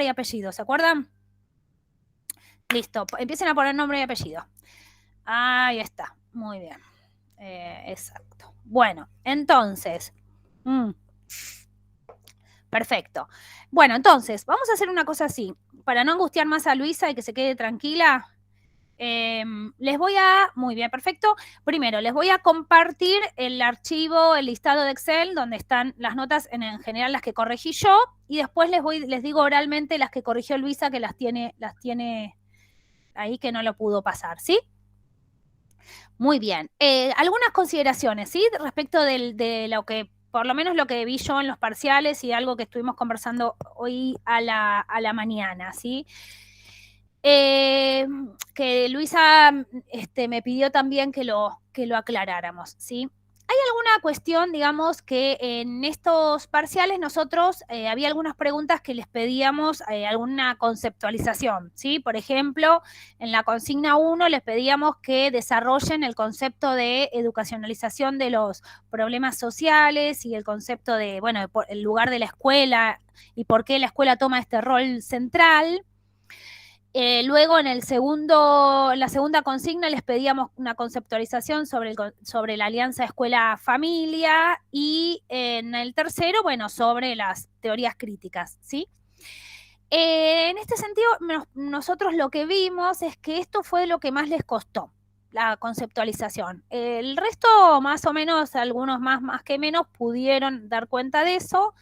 nombre y apellido, ¿se acuerdan? Listo, empiecen a poner nombre y apellido. Ahí está, muy bien. Exacto. Bueno, entonces, perfecto. Bueno, entonces, vamos a hacer una cosa así. Para no angustiar más a Luisa y que se quede tranquila, les voy a, muy bien, perfecto. Primero, les voy a compartir el archivo, el listado de Excel, donde están las notas, en general las que corregí yo, y después les digo oralmente las que corrigió Luisa, que las tiene ahí, que no lo pudo pasar, ¿sí? Muy bien. Algunas consideraciones, ¿sí? Respecto de lo que, por lo menos lo que vi yo en los parciales y algo que estuvimos conversando hoy a la mañana, ¿sí? Que Luisa me pidió también que lo aclaráramos, ¿sí? Hay alguna cuestión, digamos, que en estos parciales nosotros había algunas preguntas que les pedíamos alguna conceptualización, ¿sí? Por ejemplo, en la consigna 1 les pedíamos que desarrollen el concepto de educacionalización de los problemas sociales y el concepto de, bueno, el lugar de la escuela y por qué la escuela toma este rol central. Luego en la segunda consigna les pedíamos una conceptualización sobre la alianza escuela-familia y en el tercero, bueno, sobre las teorías críticas, ¿sí? En este sentido, nosotros lo que vimos es que esto fue lo que más les costó, la conceptualización. El resto, más o menos, algunos más que menos, pudieron dar cuenta de eso,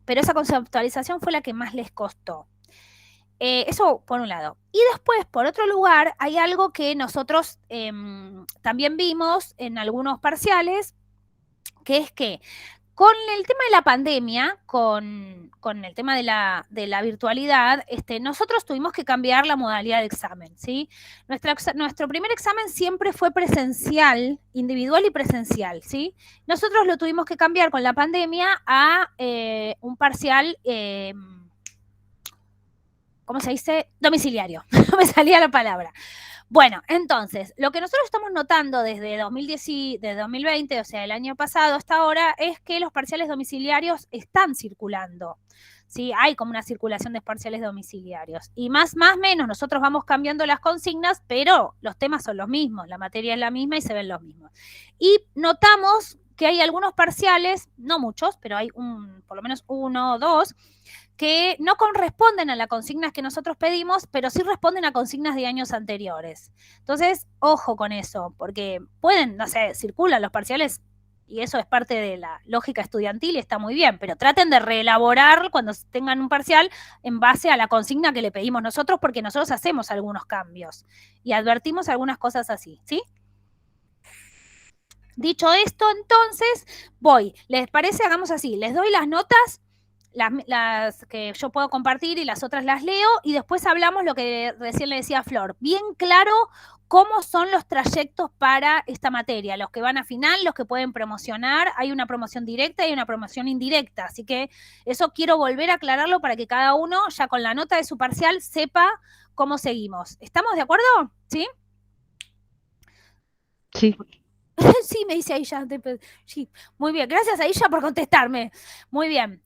pero esa conceptualización fue la que más les costó. Eso por un lado. Y después, por otro lugar, hay algo que nosotros también vimos en algunos parciales, que es que con el tema de la pandemia, con el tema de la virtualidad, nosotros tuvimos que cambiar la modalidad de examen, ¿sí? Nuestro primer examen siempre fue presencial, individual y presencial, ¿sí? Nosotros lo tuvimos que cambiar con la pandemia a un parcial... ¿cómo se dice? Domiciliario. No me salía la palabra. Bueno, entonces, lo que nosotros estamos notando desde 2020, o sea, el año pasado hasta ahora, es que los parciales domiciliarios están circulando. ¿Sí? Hay como una circulación de parciales domiciliarios. Y más menos, nosotros vamos cambiando las consignas, pero los temas son los mismos, la materia es la misma y se ven los mismos. Y notamos que hay algunos parciales, no muchos, pero hay por lo menos uno o dos, que no corresponden a las consignas que nosotros pedimos, pero sí responden a consignas de años anteriores. Entonces, ojo con eso, porque pueden, no sé, circulan los parciales y eso es parte de la lógica estudiantil y está muy bien, pero traten de reelaborar cuando tengan un parcial en base a la consigna que le pedimos nosotros, porque nosotros hacemos algunos cambios y advertimos algunas cosas así, ¿sí? Dicho esto, entonces, ¿les parece? Hagamos así, les doy las notas, las que yo puedo compartir y las otras las leo y después hablamos lo que recién le decía Flor. Bien claro cómo son los trayectos para esta materia, los que van a final, los que pueden promocionar, hay una promoción directa y una promoción indirecta, así que eso quiero volver a aclararlo para que cada uno ya con la nota de su parcial sepa cómo seguimos. ¿Estamos de acuerdo? ¿Sí? Sí. Sí, me dice Aisha. Sí, muy bien. Gracias, Aisha, por contestarme. Muy bien.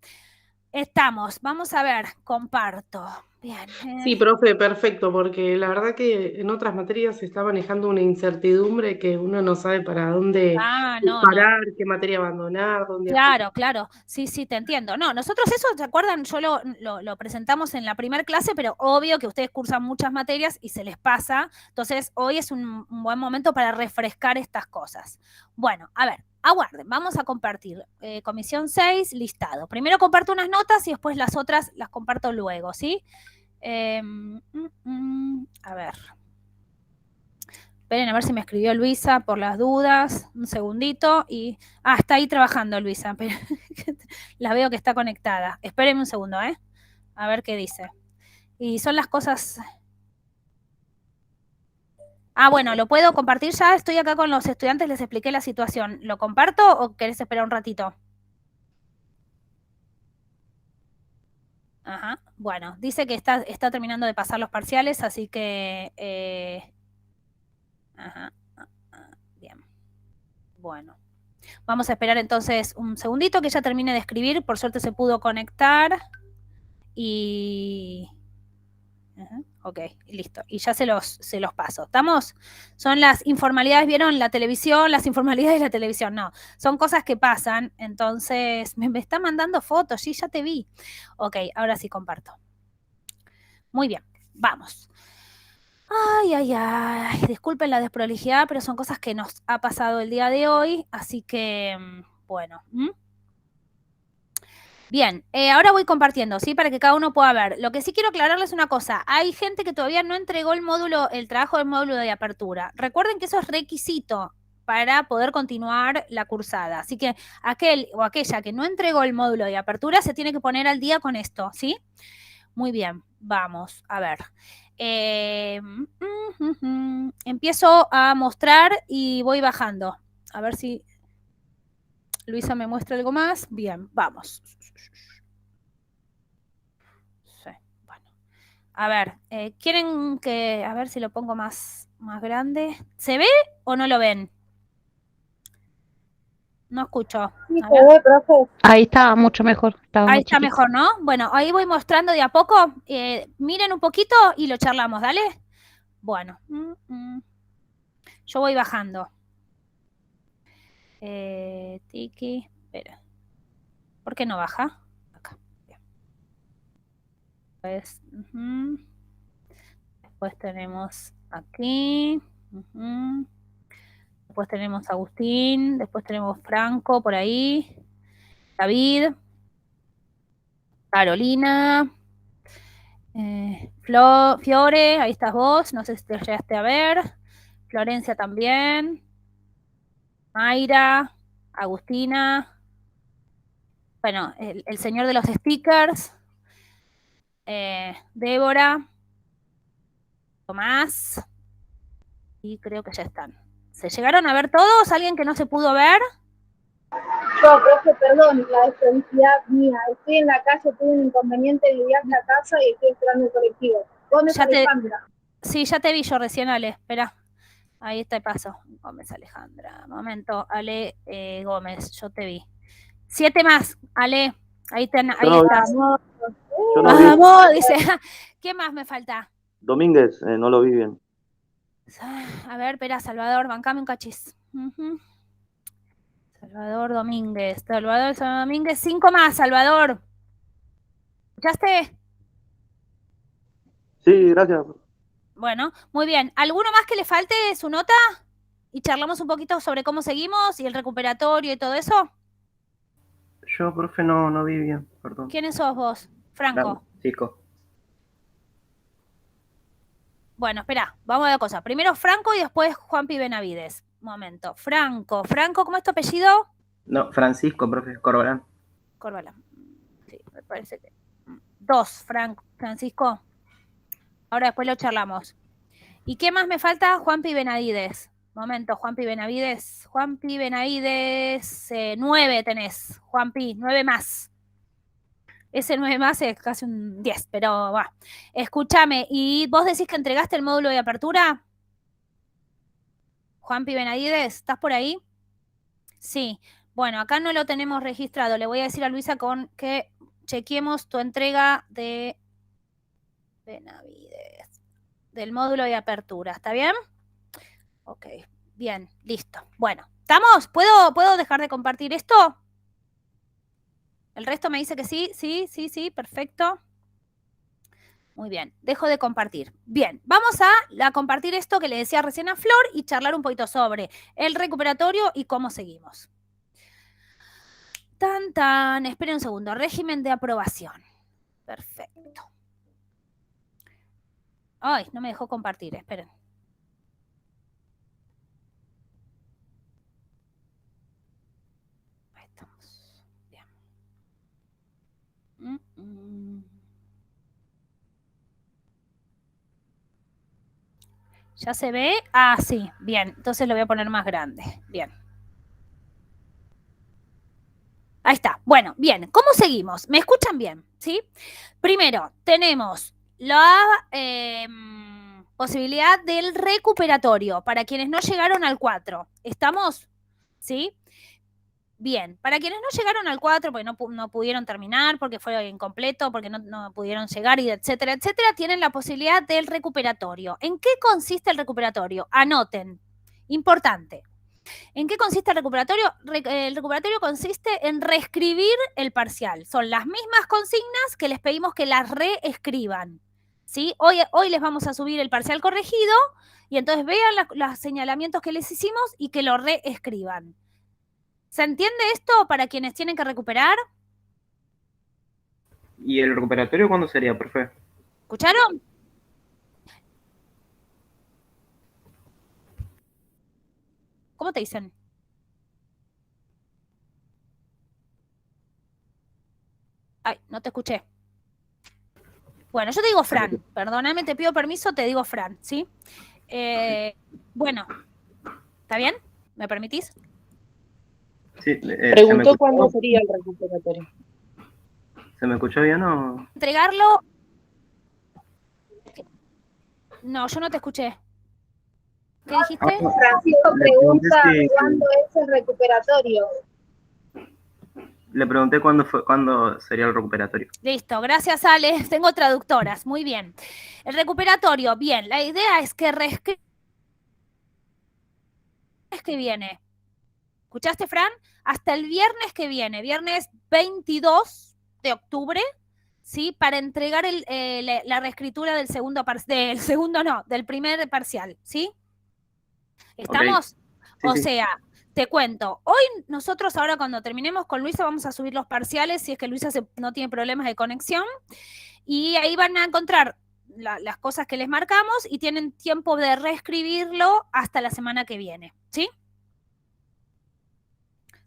Estamos. Vamos a ver. Comparto. Bien. Sí, profe, perfecto, porque la verdad que en otras materias se está manejando una incertidumbre que uno no sabe para dónde No. parar, qué materia abandonar, dónde aplicar. Claro. Sí, te entiendo. No, nosotros eso, ¿se acuerdan? Yo lo presentamos en la primera clase, pero obvio que ustedes cursan muchas materias y se les pasa. Entonces, hoy es un buen momento para refrescar estas cosas. Bueno, a ver, aguarden, vamos a compartir. Comisión 6, listado. Primero comparto unas notas y después las otras las comparto luego, ¿sí? A ver. Esperen a ver si me escribió Luisa por las dudas. Un segundito. está ahí trabajando Luisa. Pero la veo que está conectada. Espérenme un segundo, ¿eh? A ver qué dice. Y son las cosas... bueno, ¿lo puedo compartir ya? Estoy acá con los estudiantes, les expliqué la situación. ¿Lo comparto o querés esperar un ratito? Ajá. Bueno, dice que está terminando de pasar los parciales, así que... Ajá. Bien. Bueno. Vamos a esperar entonces un segundito que ella termine de escribir. Por suerte se pudo conectar. Y... ok, listo. Y ya se los paso. ¿Estamos? Son las informalidades, ¿vieron? La televisión, las informalidades de la televisión. No, son cosas que pasan. Entonces, me está mandando fotos. Sí, ya te vi. Ok, ahora sí comparto. Muy bien, vamos. Ay, ay, ay. Disculpen la desprolijidad, pero son cosas que nos ha pasado el día de hoy. Así que, bueno. Bien, ahora voy compartiendo, ¿sí? Para que cada uno pueda ver. Lo que sí quiero aclararles una cosa. Hay gente que todavía no entregó el trabajo del módulo de apertura. Recuerden que eso es requisito para poder continuar la cursada. Así que aquel o aquella que no entregó el módulo de apertura se tiene que poner al día con esto, ¿sí? Muy bien, vamos a ver. Empiezo a mostrar y voy bajando. A ver si Luisa me muestra algo más. Bien, vamos. Sí, bueno. A ver, ¿quieren que... A ver si lo pongo más grande. ¿Se ve o no lo ven? No escucho. Sí, se ve, profe. Ahí está mucho mejor. Ahí está mejor, ¿no? Bueno, ahí voy mostrando de a poco. Miren un poquito y lo charlamos, ¿dale? Bueno. Yo voy bajando. Tiki. Espera. ¿Por qué no baja? Acá. Bien. Pues, después tenemos aquí. Después tenemos Agustín. Después tenemos Franco por ahí. David. Carolina. Fiore, ahí estás vos. No sé si te llegaste a ver. Florencia también. Mayra. Agustina. Bueno, el señor de los stickers. Débora. Tomás. Y creo que ya están. ¿Se llegaron a ver todos? ¿Alguien que no se pudo ver? Yo, profe, perdón, la desfelicidad mía. Estoy en la calle, tuve un inconveniente de viaje a casa y estoy esperando el colectivo. ¿Dónde está Alejandra? Sí, ya te vi yo recién, Ale. Espera. Ahí está el paso. Gómez Alejandra. Momento, Ale Gómez, yo te vi. 7 más, Ale. Ahí estás. Vamos, dice. ¿Qué más me falta? Domínguez, no lo vi bien. A ver, espera, Salvador, bancame un cachis. Salvador Domínguez. Salvador Domínguez. 5 más, Salvador. ¿Escuchaste? Sí, gracias. Bueno, muy bien. ¿Alguno más que le falte su nota? Y charlamos un poquito sobre cómo seguimos y el recuperatorio y todo eso. Yo, profe, no vi bien, perdón. ¿Quiénes sos vos? Franco. Francisco. Bueno, espera, vamos a ver cosas. Primero Franco y después Juanpi Benavides. Momento. Franco, ¿cómo es tu apellido? No, Francisco, profe, Corbalán. Corbalán. Sí, me parece que. 2, Francisco. Ahora después lo charlamos. ¿Y qué más me falta? Juanpi Benavides. Momento, Juanpi Benavides. 9 tenés. Juanpi, 9 más. Ese 9 más es casi un 10, pero va. Escúchame, ¿y vos decís que entregaste el módulo de apertura? Juanpi Benavides, ¿estás por ahí? Sí. Bueno, acá no lo tenemos registrado. Le voy a decir a Luisa que chequeemos tu entrega de Benavides, del módulo de apertura. ¿Está bien? Ok, bien, listo. Bueno, ¿estamos? ¿Puedo dejar de compartir esto? ¿El resto me dice que sí? Sí, perfecto. Muy bien, dejo de compartir. Bien, vamos a compartir esto que le decía recién a Flor y charlar un poquito sobre el recuperatorio y cómo seguimos. Esperen un segundo. Régimen de aprobación. Perfecto. Ay, no me dejó compartir, esperen. Ahí estamos. Bien. ¿Ya se ve? Ah, sí, bien. Entonces lo voy a poner más grande. Bien. Ahí está. Bueno, bien. ¿Cómo seguimos? ¿Me escuchan bien? ¿Sí? Primero, tenemos la posibilidad del recuperatorio para quienes no llegaron al 4. ¿Estamos? ¿Sí? Bien, para quienes no llegaron al 4 porque no pudieron terminar, porque fue incompleto, porque no pudieron llegar, y etcétera, etcétera, tienen la posibilidad del recuperatorio. ¿En qué consiste el recuperatorio? Anoten, importante. ¿En qué consiste el recuperatorio? El recuperatorio consiste en reescribir el parcial. Son las mismas consignas que les pedimos que las reescriban, ¿sí? Hoy les vamos a subir el parcial corregido y entonces vean los señalamientos que les hicimos y que lo reescriban. ¿Se entiende esto para quienes tienen que recuperar? ¿Y el recuperatorio cuándo sería, profe? ¿Escucharon? ¿Cómo te dicen? Ay, no te escuché. Bueno, yo te digo Fran. Perdóname, te pido permiso, te digo Fran, ¿sí? Bueno, ¿está bien? ¿Me permitís? Sí, Preguntó cuándo sería el recuperatorio. ¿Se me escuchó bien o...? Entregarlo... No, yo no te escuché. ¿Qué dijiste? Francisco pregunta cuándo es el recuperatorio. Le pregunté cuándo sería el recuperatorio. Listo, gracias Ale, tengo traductoras, muy bien. El recuperatorio, bien, la idea es que reescribas que viene. ¿Escuchaste, Fran? Hasta el viernes que viene, viernes 22 de octubre, ¿sí? Para entregar la reescritura del del primer parcial, ¿sí? ¿Estamos? Okay. Sí, o sea, te cuento, hoy nosotros ahora cuando terminemos con Luisa vamos a subir los parciales, si es que Luisa no tiene problemas de conexión, y ahí van a encontrar las cosas que les marcamos y tienen tiempo de reescribirlo hasta la semana que viene, ¿sí?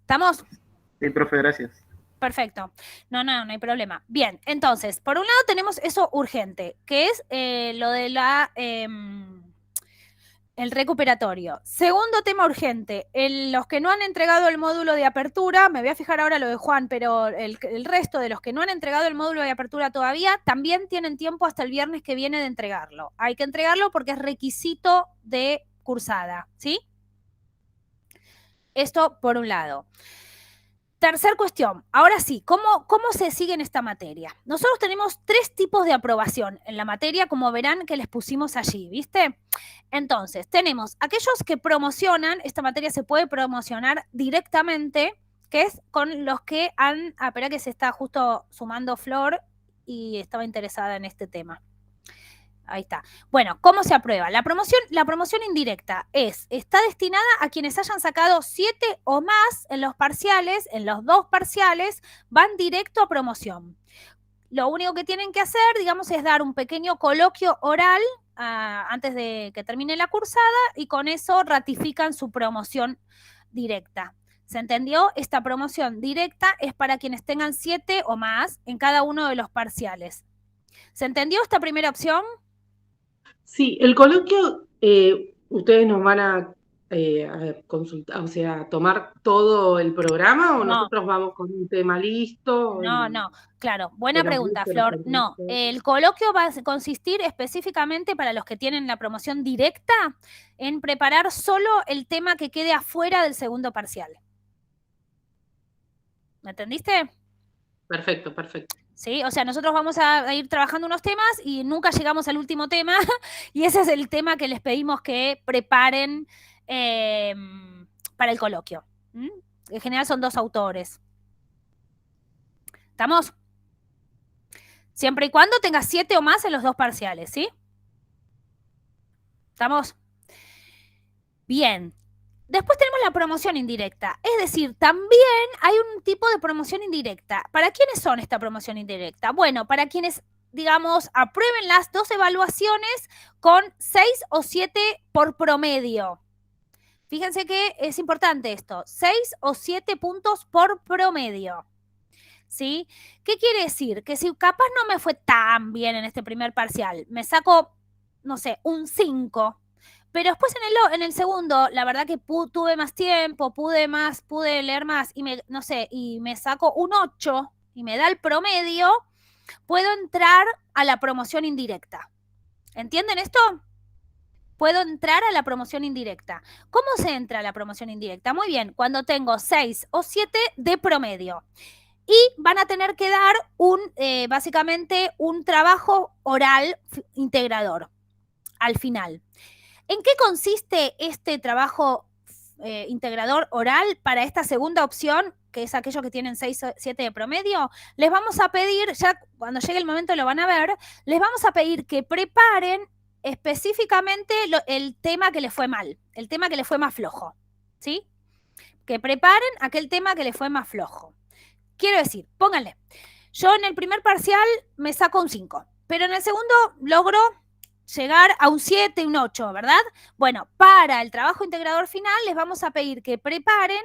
¿Estamos? Sí, profe, gracias. Perfecto. No hay problema. Bien, entonces, por un lado tenemos eso urgente, que es lo de el recuperatorio. Segundo tema urgente, los que no han entregado el módulo de apertura, me voy a fijar ahora lo de Juan, pero el resto de los que no han entregado el módulo de apertura todavía, también tienen tiempo hasta el viernes que viene de entregarlo. Hay que entregarlo porque es requisito de cursada, ¿sí? Esto por un lado. Tercer cuestión, ahora sí, ¿cómo se sigue en esta materia? Nosotros tenemos 3 tipos de aprobación en la materia, como verán que les pusimos allí, ¿viste? Entonces, tenemos aquellos que promocionan, esta materia se puede promocionar directamente, que es con los que han, espera que se está justo sumando Flor y estaba interesada en este tema. Ahí está. Bueno, ¿cómo se aprueba? La promoción indirecta está destinada a quienes hayan sacado 7 o más en los parciales, en los 2 parciales, van directo a promoción. Lo único que tienen que hacer, digamos, es dar un pequeño coloquio oral antes de que termine la cursada y con eso ratifican su promoción directa. ¿Se entendió? Esta promoción directa es para quienes tengan 7 o más en cada uno de los parciales. ¿Se entendió esta primera opción? Sí, el coloquio, ustedes nos van a consultar, o sea, tomar todo el programa o nosotros vamos con un tema listo. No, claro, buena pregunta, Flor. No, el coloquio va a consistir específicamente para los que tienen la promoción directa en preparar solo el tema que quede afuera del segundo parcial. ¿Me entendiste? Perfecto. Sí, o sea, nosotros vamos a ir trabajando unos temas y nunca llegamos al último tema y ese es el tema que les pedimos que preparen para el coloquio. En general son 2 autores. ¿Estamos? Siempre y cuando tengas 7 o más en los 2 parciales, ¿sí? ¿Estamos? Bien. Después tenemos la promoción indirecta. Es decir, también hay un tipo de promoción indirecta. ¿Para quiénes son esta promoción indirecta? Bueno, para quienes, digamos, aprueben las 2 evaluaciones con 6 o 7 por promedio. Fíjense que es importante esto. 6 o 7 puntos por promedio. ¿Sí? ¿Qué quiere decir? Que si capaz no me fue tan bien en este primer parcial, me saco, no sé, un 5, pero después en el segundo, la verdad que tuve más tiempo, pude leer más, y me saco un 8 y me da el promedio, puedo entrar a la promoción indirecta. ¿Entienden esto? puedo entrar a la promoción indirecta. ¿Cómo se entra a la promoción indirecta? Muy bien, cuando tengo 6 o 7 de promedio. Y van a tener que dar básicamente un trabajo oral integrador al final. ¿En qué consiste este trabajo integrador oral para esta segunda opción, que es aquellos que tienen 6 o 7 de promedio? Les vamos a pedir, ya cuando llegue el momento lo van a ver, les vamos a pedir que preparen específicamente el tema que les fue mal, el tema que les fue más flojo, ¿sí? Que preparen aquel tema que les fue más flojo. Quiero decir, pónganle, yo en el primer parcial me saco un 5, pero en el segundo logro llegar a un 7, un 8, ¿verdad? Bueno, para el trabajo integrador final les vamos a pedir que preparen,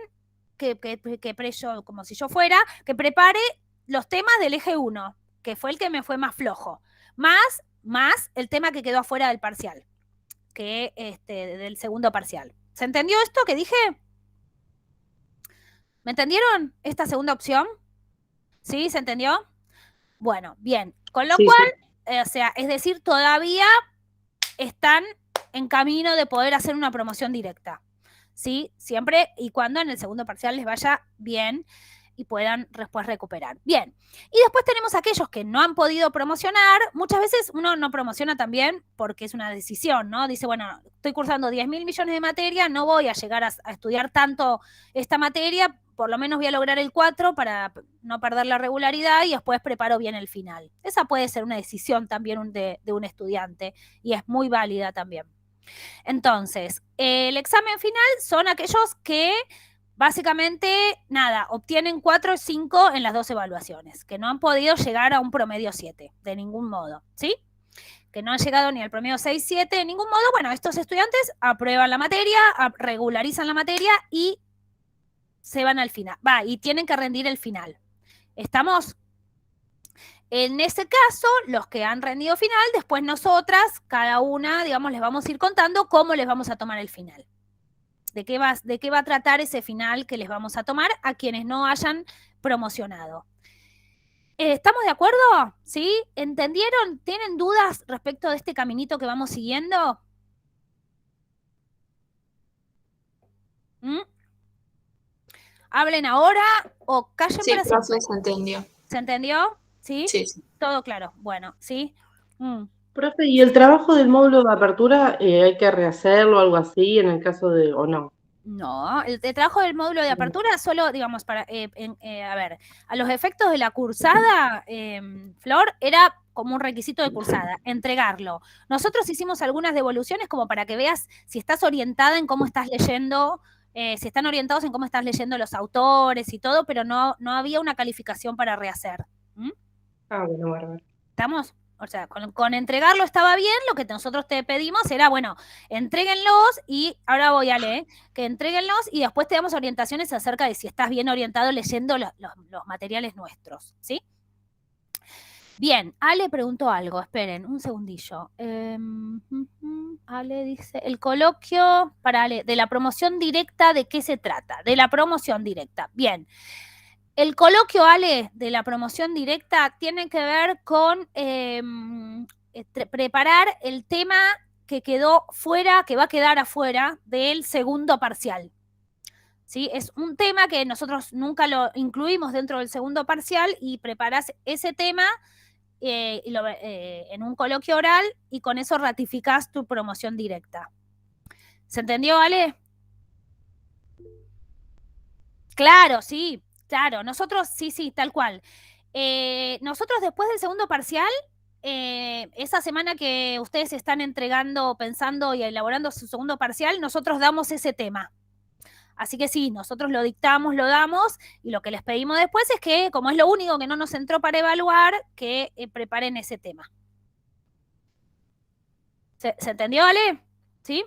yo, como si yo fuera, que prepare los temas del eje 1, que fue el que me fue más flojo, más el tema que quedó afuera del parcial, del segundo parcial. ¿Se entendió esto que dije? ¿Me entendieron esta segunda opción? ¿Sí? ¿Se entendió? Bueno, bien. Con lo cual, o sea, es decir, todavía están en camino de poder hacer una promoción directa, ¿sí? Siempre y cuando en el segundo parcial les vaya bien y puedan después recuperar. Bien, y después tenemos aquellos que no han podido promocionar. Muchas veces uno no promociona también porque es una decisión, ¿no? Dice, bueno, estoy cursando 10.000 millones de materia, no voy a llegar a estudiar tanto esta materia, por lo menos voy a lograr el 4 para no perder la regularidad y después preparo bien el final. Esa puede ser una decisión también de un estudiante y es muy válida también. Entonces, el examen final son aquellos que básicamente, nada, obtienen 4 o 5 en las 2 evaluaciones, que no han podido llegar a un promedio 7, de ningún modo, ¿sí? Que no han llegado ni al promedio 6, 7, de ningún modo. Bueno, estos estudiantes aprueban la materia, regularizan la materia y se van al final. Y tienen que rendir el final. ¿Estamos? En ese caso, los que han rendido final, después nosotras, cada una, digamos, les vamos a ir contando cómo les vamos a tomar el final. ¿De qué va a tratar ese final que les vamos a tomar a quienes no hayan promocionado? ¿Estamos de acuerdo? ¿Sí? ¿Entendieron? ¿Tienen dudas respecto de este caminito que vamos siguiendo? ¿Hablen ahora o callen para siempre? Sí, se entendió. ¿Se entendió? ¿Sí? Sí, sí. Todo claro. Bueno, ¿sí? Profe, ¿y el trabajo del módulo de apertura hay que rehacerlo o algo así en el caso de, o no? No, el trabajo del módulo de apertura solo, digamos, para, a ver, a los efectos de la cursada, Flor, era como un requisito de cursada, entregarlo. Nosotros hicimos algunas devoluciones como para que veas si estás orientada en cómo estás leyendo, si están orientados en cómo estás leyendo los autores y todo, pero no había una calificación para rehacer. Bueno, bárbaro. ¿Estamos? O sea, con entregarlo estaba bien, lo que nosotros te pedimos era, bueno, entréguenlos y ahora voy a leer, que entréguenlos y después te damos orientaciones acerca de si estás bien orientado leyendo los materiales nuestros, ¿sí? Bien, Ale preguntó algo, esperen, un segundillo. Ale dice, el coloquio para Ale, de la promoción directa, ¿de qué se trata? De la promoción directa, bien. El coloquio, Ale, de la promoción directa tiene que ver con preparar el tema que quedó fuera, que va a quedar afuera del segundo parcial. ¿Sí? Es un tema que nosotros nunca lo incluimos dentro del segundo parcial y preparás ese tema en un coloquio oral y con eso ratificás tu promoción directa. ¿Se entendió, Ale? Claro, sí. Claro, nosotros, sí, tal cual. Nosotros después del segundo parcial, esa semana que ustedes están entregando, pensando y elaborando su segundo parcial, nosotros damos ese tema. Así que sí, nosotros lo dictamos, lo damos, y lo que les pedimos después es que, como es lo único que no nos entró para evaluar, que preparen ese tema. ¿Se entendió, Ale? ¿Sí?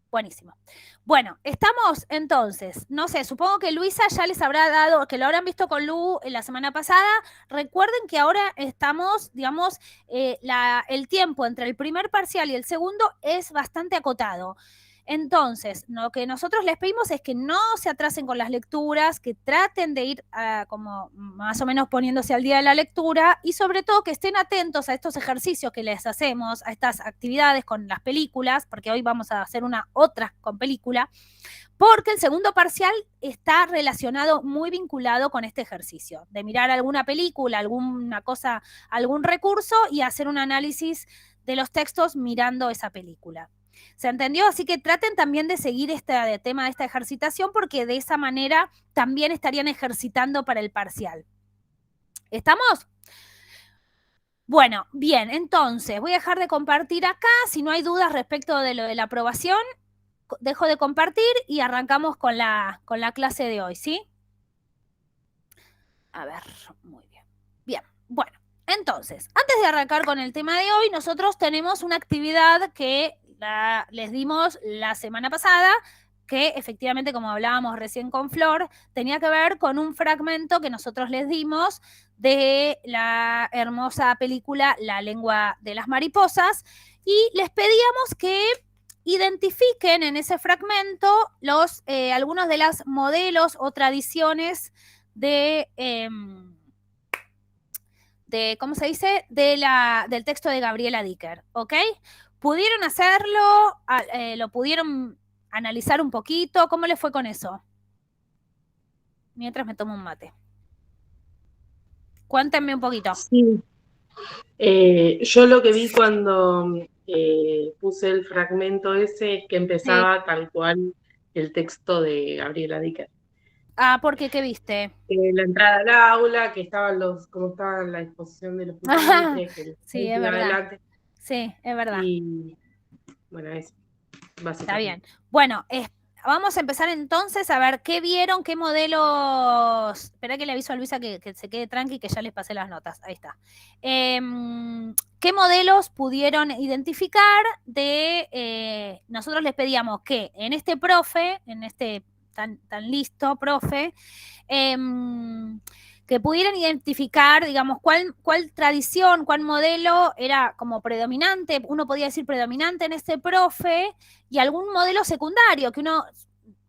Buenísimo. Bueno, estamos entonces, no sé, supongo que Luisa ya les habrá dado, que lo habrán visto con Lu la semana pasada. Recuerden que ahora estamos, digamos, el tiempo entre el primer parcial y el segundo es bastante acotado. Entonces, lo que nosotros les pedimos es que no se atrasen con las lecturas, que traten de ir como más o menos poniéndose al día de la lectura y sobre todo que estén atentos a estos ejercicios que les hacemos, a estas actividades con las películas, porque hoy vamos a hacer otra con película, porque el segundo parcial está relacionado, muy vinculado con este ejercicio, de mirar alguna película, alguna cosa, algún recurso y hacer un análisis de los textos mirando esa película. ¿Se entendió? Así que traten también de seguir este tema de esta ejercitación porque de esa manera también estarían ejercitando para el parcial. ¿Estamos? Bueno, bien, entonces voy a dejar de compartir acá. Si no hay dudas respecto de lo de la aprobación, dejo de compartir y arrancamos con la clase de hoy, ¿sí? A ver, muy bien. Bien, bueno, entonces, antes de arrancar con el tema de hoy, nosotros tenemos una actividad que les dimos la semana pasada, que efectivamente, como hablábamos recién con Flor, tenía que ver con un fragmento que nosotros les dimos de la hermosa película La lengua de las mariposas, y les pedíamos que identifiquen en ese fragmento algunos de los modelos o tradiciones de ¿cómo se dice? Del texto de Gabriela Dicker, ¿ok? ¿Pudieron hacerlo? ¿Lo pudieron analizar un poquito? ¿Cómo les fue con eso? Mientras me tomo un mate. Cuéntenme un poquito. Sí. Yo lo que vi cuando puse el fragmento ese es que empezaba tal cual el texto de Gabriela Dicker. Ah, ¿por qué? ¿Qué viste? La entrada al aula, que estaban cómo estaba la disposición de los pupitres, sí, es verdad. Adelante. Sí, es verdad. Y bueno, eso. Básicamente. Está bien. Bueno, vamos a empezar entonces a ver qué vieron, qué modelos. Espera que le aviso a Luisa que se quede tranqui, que ya les pasé las notas. Ahí está. ¿Qué modelos pudieron identificar nosotros les pedíamos que en este profe, en este tan listo profe, que pudieran identificar, digamos, cuál tradición, cuál modelo era como predominante, uno podía decir predominante en este profe, y algún modelo secundario, que uno,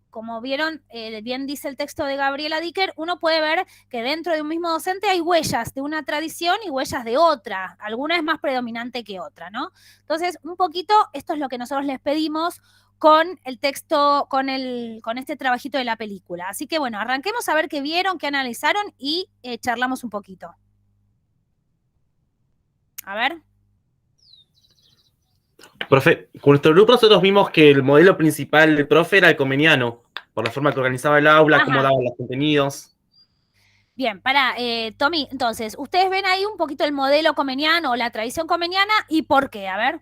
como vieron, bien dice el texto de Gabriela Dicker, uno puede ver que dentro de un mismo docente hay huellas de una tradición y huellas de otra, alguna es más predominante que otra, ¿no? Entonces, un poquito, esto es lo que nosotros les pedimos con el texto, con este trabajito de la película. Así que bueno, arranquemos a ver qué vieron, qué analizaron y charlamos un poquito. A ver. Profe, con nuestro grupo nosotros vimos que el modelo principal del profe era el comeniano, por la forma que organizaba el aula, cómo daba los contenidos. Bien, Tommy, entonces, ustedes ven ahí un poquito el modelo comeniano o la tradición comeniana y por qué, a ver.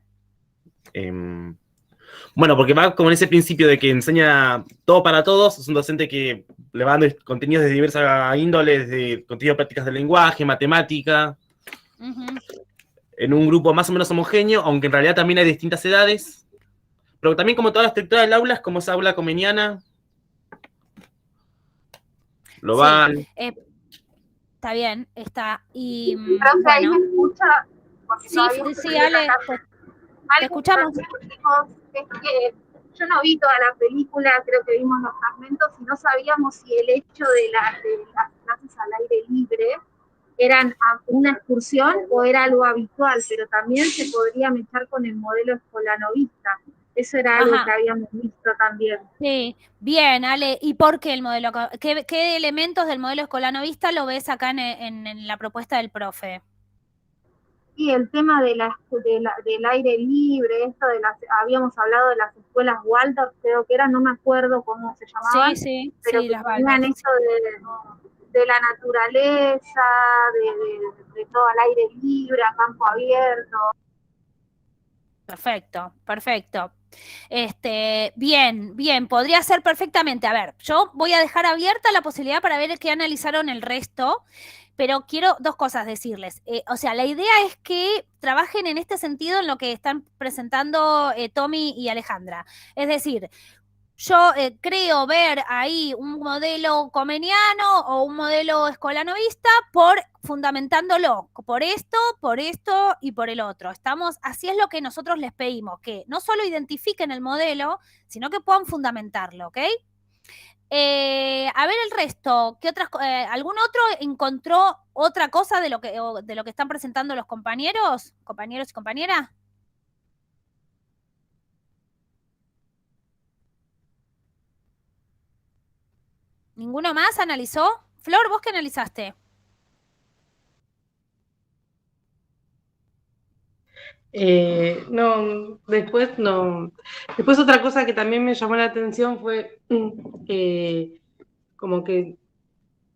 Bueno, porque va como en ese principio de que enseña todo para todos, es un docente que le va dando contenidos de diversas índoles, de contenido de prácticas del lenguaje, matemática, en un grupo más o menos homogéneo, aunque en realidad también hay distintas edades, pero también como toda la estructura del aula es como esa aula comeniana, global. Sí, está bien, está, y Profe, bueno. ¿ahí me escucha? Sí, Ale, te escuchamos. Es que yo no vi toda la película, creo que vimos los fragmentos y no sabíamos si el hecho de las clases al aire libre eran una excursión o era algo habitual, pero también se podría mechar con el modelo escolanovista. Eso era algo que habíamos visto también. Sí, bien, Ale. ¿Y por qué el modelo? ¿Qué elementos del modelo escolanovista lo ves acá en la propuesta del profe? Y el tema del aire libre, esto habíamos hablado de las escuelas Waldorf, creo que era, no me acuerdo cómo se llamaban, pero que tenían eso de la naturaleza, de todo al aire libre, a campo abierto. Perfecto, perfecto. Bien, podría ser perfectamente. A ver, yo voy a dejar abierta la posibilidad para ver qué analizaron el resto, pero quiero dos cosas decirles. O sea, la idea es que trabajen en este sentido en lo que están presentando Tommy y Alejandra. Es decir, yo creo ver ahí un modelo comeniano o un modelo escolanovista fundamentándolo por esto y por el otro. Así es lo que nosotros les pedimos, que no solo identifiquen el modelo, sino que puedan fundamentarlo, ¿ok? A ver el resto, ¿algún otro encontró otra cosa de lo que están presentando los compañeros y compañeras? ¿Ninguno más analizó? Flor, ¿vos qué analizaste? No, después no. Después otra cosa que también me llamó la atención fue como que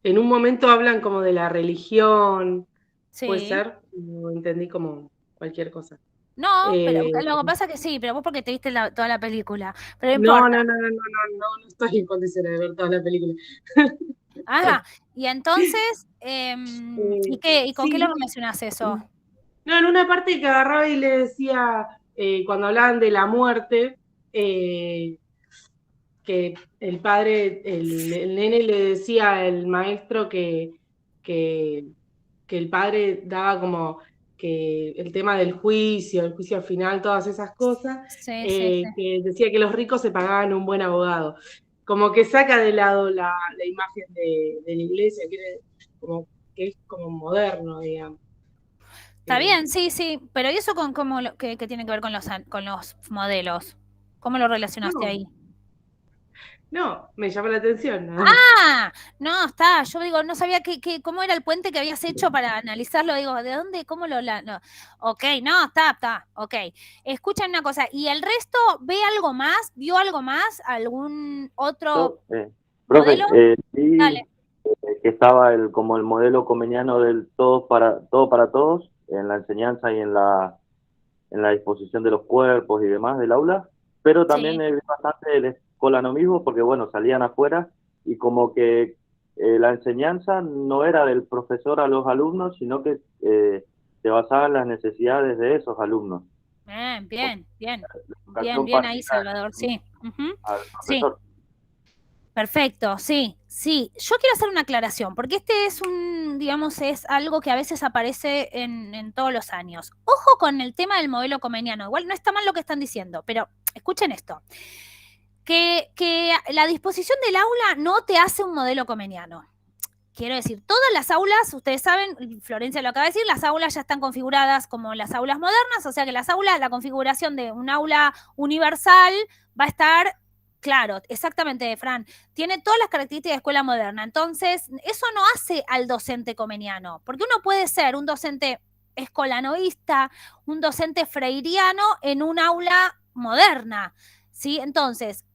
en un momento hablan como de la religión, Sí. puede ser, no entendí como cualquier cosa. No, pero lo que pasa es que sí, pero vos porque te viste toda la película. Pero no No, importa. no estoy en condiciones de ver toda la película. Ajá, y entonces, ¿y con qué lo relacionás eso? No, en una parte que agarraba y le decía, cuando hablaban de la muerte, que el padre, el nene le decía al maestro que el padre daba como que el tema del juicio, el juicio final, todas esas cosas, Sí. que decía que los ricos se pagaban un buen abogado. Como que saca de lado la imagen de la iglesia, como que es como moderno, digamos. Está bien, sí, pero ¿y eso qué tiene que ver con los modelos? ¿Cómo lo relacionaste ahí? No, me llama la atención. ¡Ah! No, está, yo digo, no sabía cómo era el puente que habías hecho para analizarlo, digo, ¿de dónde, cómo no. Ok, no, está, ok. Escuchen una cosa, ¿y el resto vio algo más, algún otro profe, modelo? sí, Dale. que estaba como el modelo comeniano del todo para todos, en la enseñanza y en la disposición de los cuerpos y demás del aula, pero también es bastante el escolanomismo, porque bueno, salían afuera y como que la enseñanza no era del profesor a los alumnos, sino que se basaba en las necesidades de esos alumnos. Bien ahí, Salvador, sí. Al profesor. Sí. Perfecto, sí. Yo quiero hacer una aclaración, porque este es es algo que a veces aparece en todos los años. Ojo con el tema del modelo comeniano. Igual no está mal lo que están diciendo, pero escuchen esto. Que la disposición del aula no te hace un modelo comeniano. Quiero decir, todas las aulas, ustedes saben, Florencia lo acaba de decir, las aulas ya están configuradas como las aulas modernas, o sea que la configuración de un aula universal va a estar, claro, exactamente, Fran, tiene todas las características de escuela moderna. Entonces, eso no hace al docente comeniano, porque uno puede ser un docente escolanoísta, un docente freiriano en un aula moderna, ¿sí? Entonces,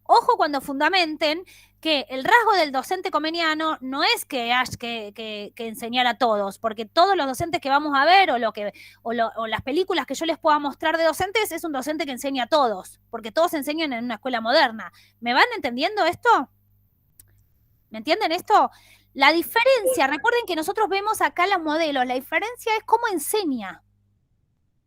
ojo cuando fundamenten que el rasgo del docente comeniano no es que haya que enseñar a todos, porque todos los docentes que vamos a ver o las películas que yo les pueda mostrar de docentes es un docente que enseña a todos, porque todos enseñan en una escuela moderna. ¿Me van entendiendo esto? ¿Me entienden esto? La diferencia, recuerden que nosotros vemos acá los modelos, la diferencia es cómo enseña.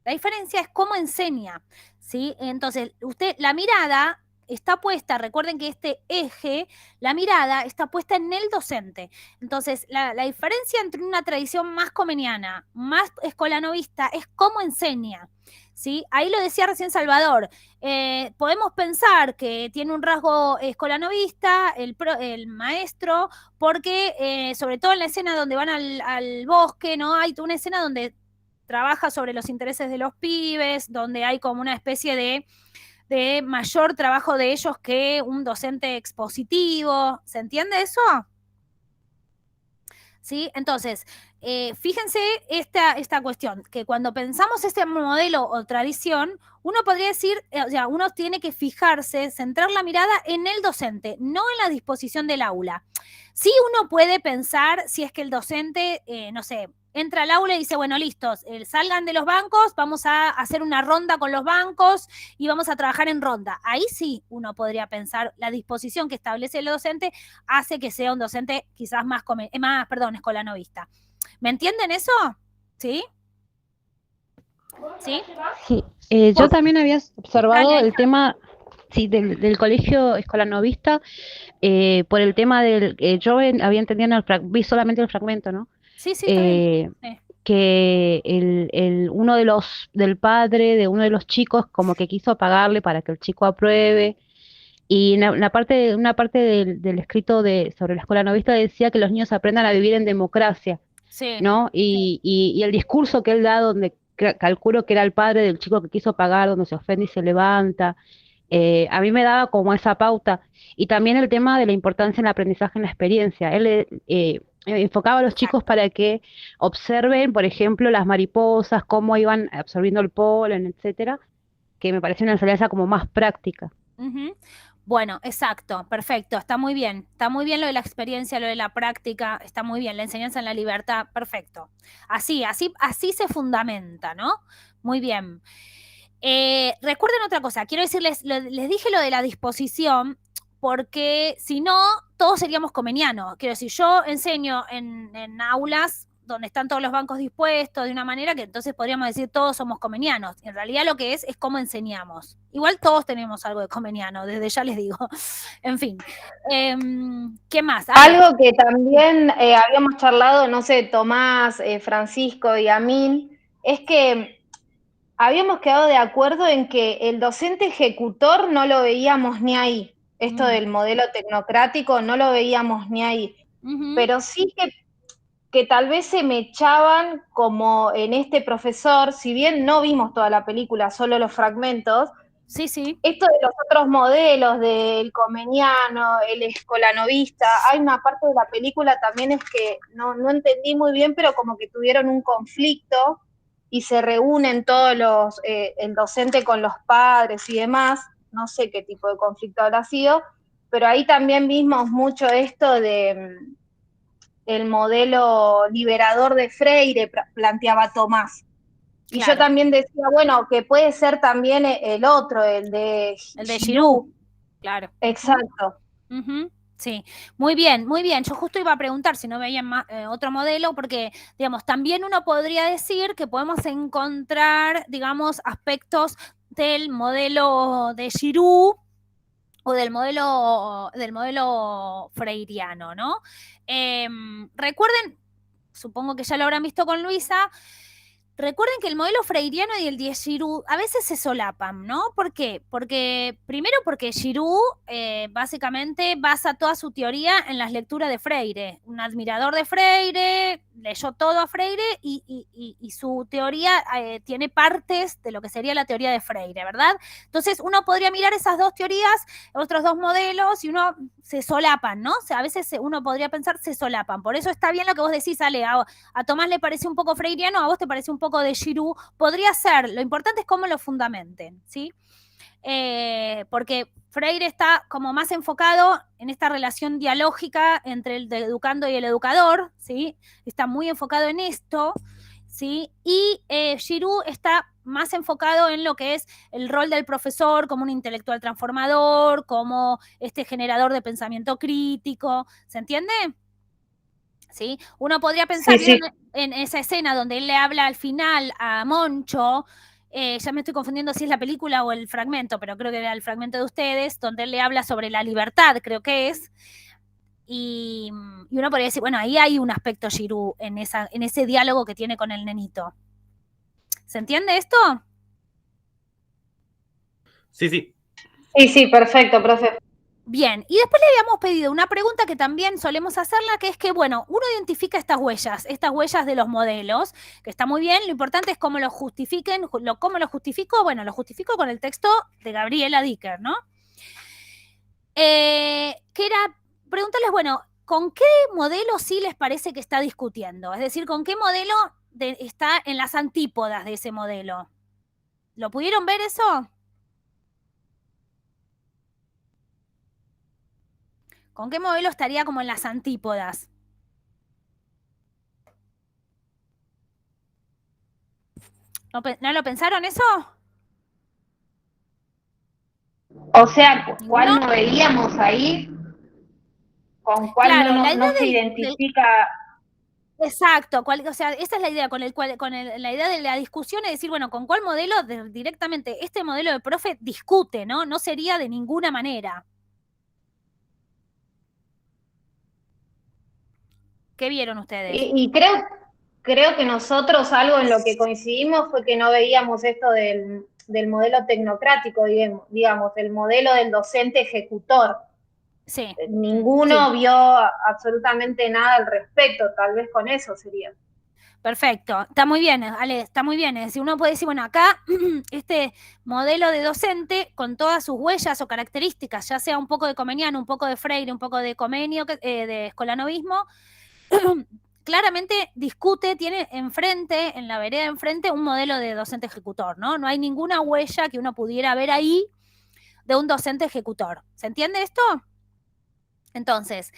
La diferencia es cómo enseña, ¿sí? Entonces, la mirada está puesta, recuerden que este eje, la mirada está puesta en el docente. Entonces, la diferencia entre una tradición más comeniana, más escolanovista, es cómo enseña, ¿sí? Ahí lo decía recién Salvador. Podemos pensar que tiene un rasgo escolanovista el maestro, porque sobre todo en la escena donde van al bosque, ¿no? Hay una escena donde trabaja sobre los intereses de los pibes, donde hay como una especie de mayor trabajo de ellos que un docente expositivo. ¿Se entiende eso? ¿Sí? Entonces, fíjense esta cuestión, que cuando pensamos este modelo o tradición, uno podría decir, uno tiene que fijarse, centrar la mirada en el docente, no en la disposición del aula. Sí, uno puede pensar si es que el docente, no sé, entra al aula y dice, bueno, listos, salgan de los bancos, vamos a hacer una ronda con los bancos y vamos a trabajar en ronda. Ahí sí uno podría pensar, la disposición que establece el docente hace que sea un docente quizás más escolanovista. ¿Me entienden eso? ¿Sí? Sí, yo también había observado el tema Sí, del colegio escolanovista, por el tema del, había entendido, vi solamente el fragmento, ¿no? Sí, sí, está bien. Sí. Que uno del padre de uno de los chicos como que quiso pagarle para que el chico apruebe, y una parte del escrito sobre la escuela novista decía que los niños aprendan a vivir en democracia, Sí. ¿no? Y el discurso que él da, donde calculo que era el padre del chico que quiso pagar, donde se ofende y se levanta, a mí me daba como esa pauta. Y también el tema de la importancia en el aprendizaje en la experiencia. Él enfocaba a los chicos para que observen, por ejemplo, las mariposas, cómo iban absorbiendo el polen, etcétera, que me pareció una enseñanza como más práctica. Uh-huh. Bueno, exacto, perfecto, está muy bien lo de la experiencia, lo de la práctica, está muy bien, la enseñanza en la libertad, perfecto. Así se fundamenta, ¿no? Muy bien. Recuerden otra cosa, quiero decirles, les dije lo de la disposición, porque si no, todos seríamos comenianos. Quiero decir, yo enseño en aulas donde están todos los bancos dispuestos de una manera que entonces podríamos decir todos somos comenianos. En realidad lo que es cómo enseñamos. Igual todos tenemos algo de comeniano, desde ya les digo. En fin. ¿Qué más? Algo que también habíamos charlado, no sé, Tomás, Francisco y Amin, es que habíamos quedado de acuerdo en que el docente ejecutor no lo veíamos ni ahí. Esto del modelo tecnocrático no lo veíamos ni ahí. Pero sí que tal vez se me echaban como en este profesor, si bien no vimos toda la película, solo los fragmentos. Sí, sí. Esto de los otros modelos, del comeniano, el escolanovista, hay una parte de la película también es que no entendí muy bien, pero como que tuvieron un conflicto y se reúnen todos el docente con los padres y demás, no sé qué tipo de conflicto habrá sido, pero ahí también vimos mucho esto de el modelo liberador de Freire, planteaba Tomás. Y claro. Yo también decía, bueno, que puede ser también el otro, el de Giroux. Claro. Exacto. Sí, muy bien, muy bien. Yo justo iba a preguntar si no veían otro modelo, porque, digamos, también uno podría decir que podemos encontrar, digamos, aspectos del modelo de Giroux o del modelo freiriano, ¿no? Recuerden, supongo que ya lo habrán visto con Luisa, recuerden que el modelo freiriano y el de Giroux a veces se solapan, ¿no? ¿Por qué? Primero porque Giroux básicamente basa toda su teoría en las lecturas de Freire. Un admirador de Freire, leyó todo a Freire y su teoría tiene partes de lo que sería la teoría de Freire, ¿verdad? Entonces uno podría mirar esas dos teorías, otros dos modelos, y uno se solapan, ¿no? O sea, a veces uno podría pensar se solapan. Por eso está bien lo que vos decís, Ale, a Tomás le parece un poco freiriano, a vos te parece un poco de Giroux. Podría ser, lo importante es cómo lo fundamenten, ¿sí? Porque Freire está como más enfocado en esta relación dialógica entre el educando y el educador, ¿sí? Está muy enfocado en esto, ¿sí? Y Giroux está más enfocado en lo que es el rol del profesor como un intelectual transformador, como este generador de pensamiento crítico, ¿se entiende? ¿Sí? Uno podría pensar sí. En esa escena donde él le habla al final a Moncho, ya me estoy confundiendo si es la película o el fragmento, pero creo que era el fragmento de ustedes, donde él le habla sobre la libertad, creo que es, y uno podría decir, bueno, ahí hay un aspecto Giroux en ese diálogo que tiene con el nenito. ¿Se entiende esto? Sí, sí. Sí, perfecto, profe. Bien, y después le habíamos pedido una pregunta que también solemos hacerla, que es que, bueno, uno identifica estas huellas de los modelos, que está muy bien, lo importante es cómo lo justifiquen, ¿cómo lo justifico? Bueno, lo justifico con el texto de Gabriela Dicker, ¿no? Que era preguntarles, bueno, ¿con qué modelo sí les parece que está discutiendo? Es decir, ¿con qué modelo está en las antípodas de ese modelo? ¿Lo pudieron ver eso? ¿Con qué modelo estaría como en las antípodas? ¿No lo pensaron eso? O sea, ¿cuál no veíamos ahí? ¿Con cuál claro, no se identifica? Exacto, o sea, esa es la idea, la idea de la discusión es decir, bueno, ¿con cuál modelo directamente este modelo de profe discute, ¿no? No sería de ninguna manera. ¿Qué vieron ustedes? Y creo que nosotros algo en lo que coincidimos fue que no veíamos esto del modelo tecnocrático, digamos, el modelo del docente ejecutor. Sí. Ninguno vio absolutamente nada al respecto, tal vez con eso sería. Perfecto, está muy bien, Ale, está muy bien. Es decir, uno puede decir, bueno, acá este modelo de docente con todas sus huellas o características, ya sea un poco de Comeniano, un poco de Freire, un poco de Comenio, de escolanovismo, claramente discute, tiene enfrente, en la vereda de enfrente, un modelo de docente ejecutor, ¿no? No hay ninguna huella que uno pudiera ver ahí de un docente ejecutor. ¿Se entiende esto? Entonces,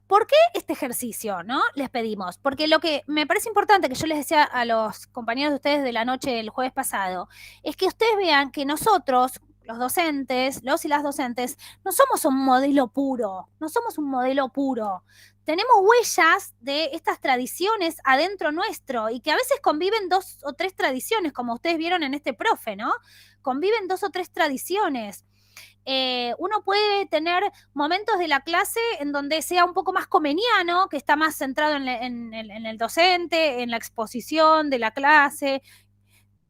¿por qué este ejercicio, no? Les pedimos, porque lo que me parece importante que yo les decía a los compañeros de ustedes de la noche del jueves pasado, es que ustedes vean que nosotros, los docentes, los y las docentes, no somos un modelo puro, no somos un modelo puro. Tenemos huellas de estas tradiciones adentro nuestro y que a veces conviven 2 o 3 tradiciones, como ustedes vieron en este profe, ¿no? Conviven 2 o 3 tradiciones. Uno puede tener momentos de la clase en donde sea un poco más comeniano, que está más centrado en el docente, en la exposición de la clase,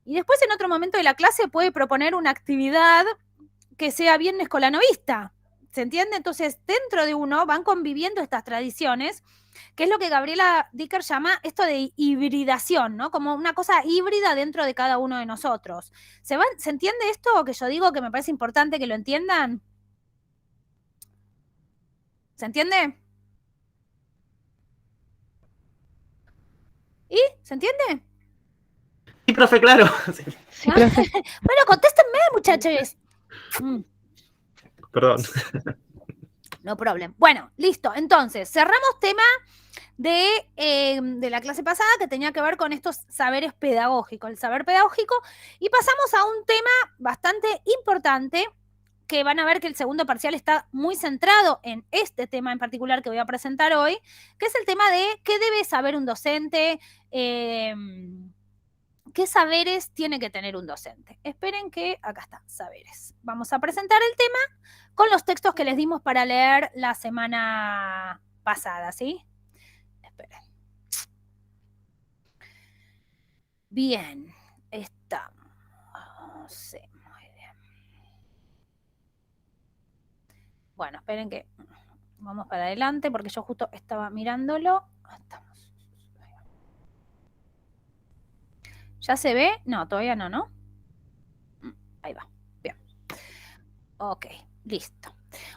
y después en otro momento de la clase puede proponer una actividad que sea bien escolanovista, ¿se entiende? Entonces, dentro de uno van conviviendo estas tradiciones, que es lo que Gabriela Dicker llama esto de hibridación, ¿no? Como una cosa híbrida dentro de cada uno de nosotros. ¿Se entiende esto que yo digo que me parece importante que lo entiendan? ¿Se entiende? ¿Y? ¿Se entiende? Sí, profe, claro. Sí, profe. Bueno, contéstenme, muchachos. Perdón. No problem. Bueno, listo. Entonces, cerramos tema de la clase pasada que tenía que ver con estos saberes pedagógicos, el saber pedagógico, y pasamos a un tema bastante importante que van a ver que el segundo parcial está muy centrado en este tema en particular que voy a presentar hoy, que es el tema de qué debe saber un docente, qué saberes tiene que tener un docente. Esperen que acá está, saberes. Vamos a presentar el tema con los textos que les dimos para leer la semana pasada, ¿sí? Esperen. Bien, estamos. Sí, muy bien. Bueno, esperen que vamos para adelante porque yo justo estaba mirándolo. Estamos. ¿Ya se ve? No, todavía no, ¿no? Ahí va. Bien. Ok, listo.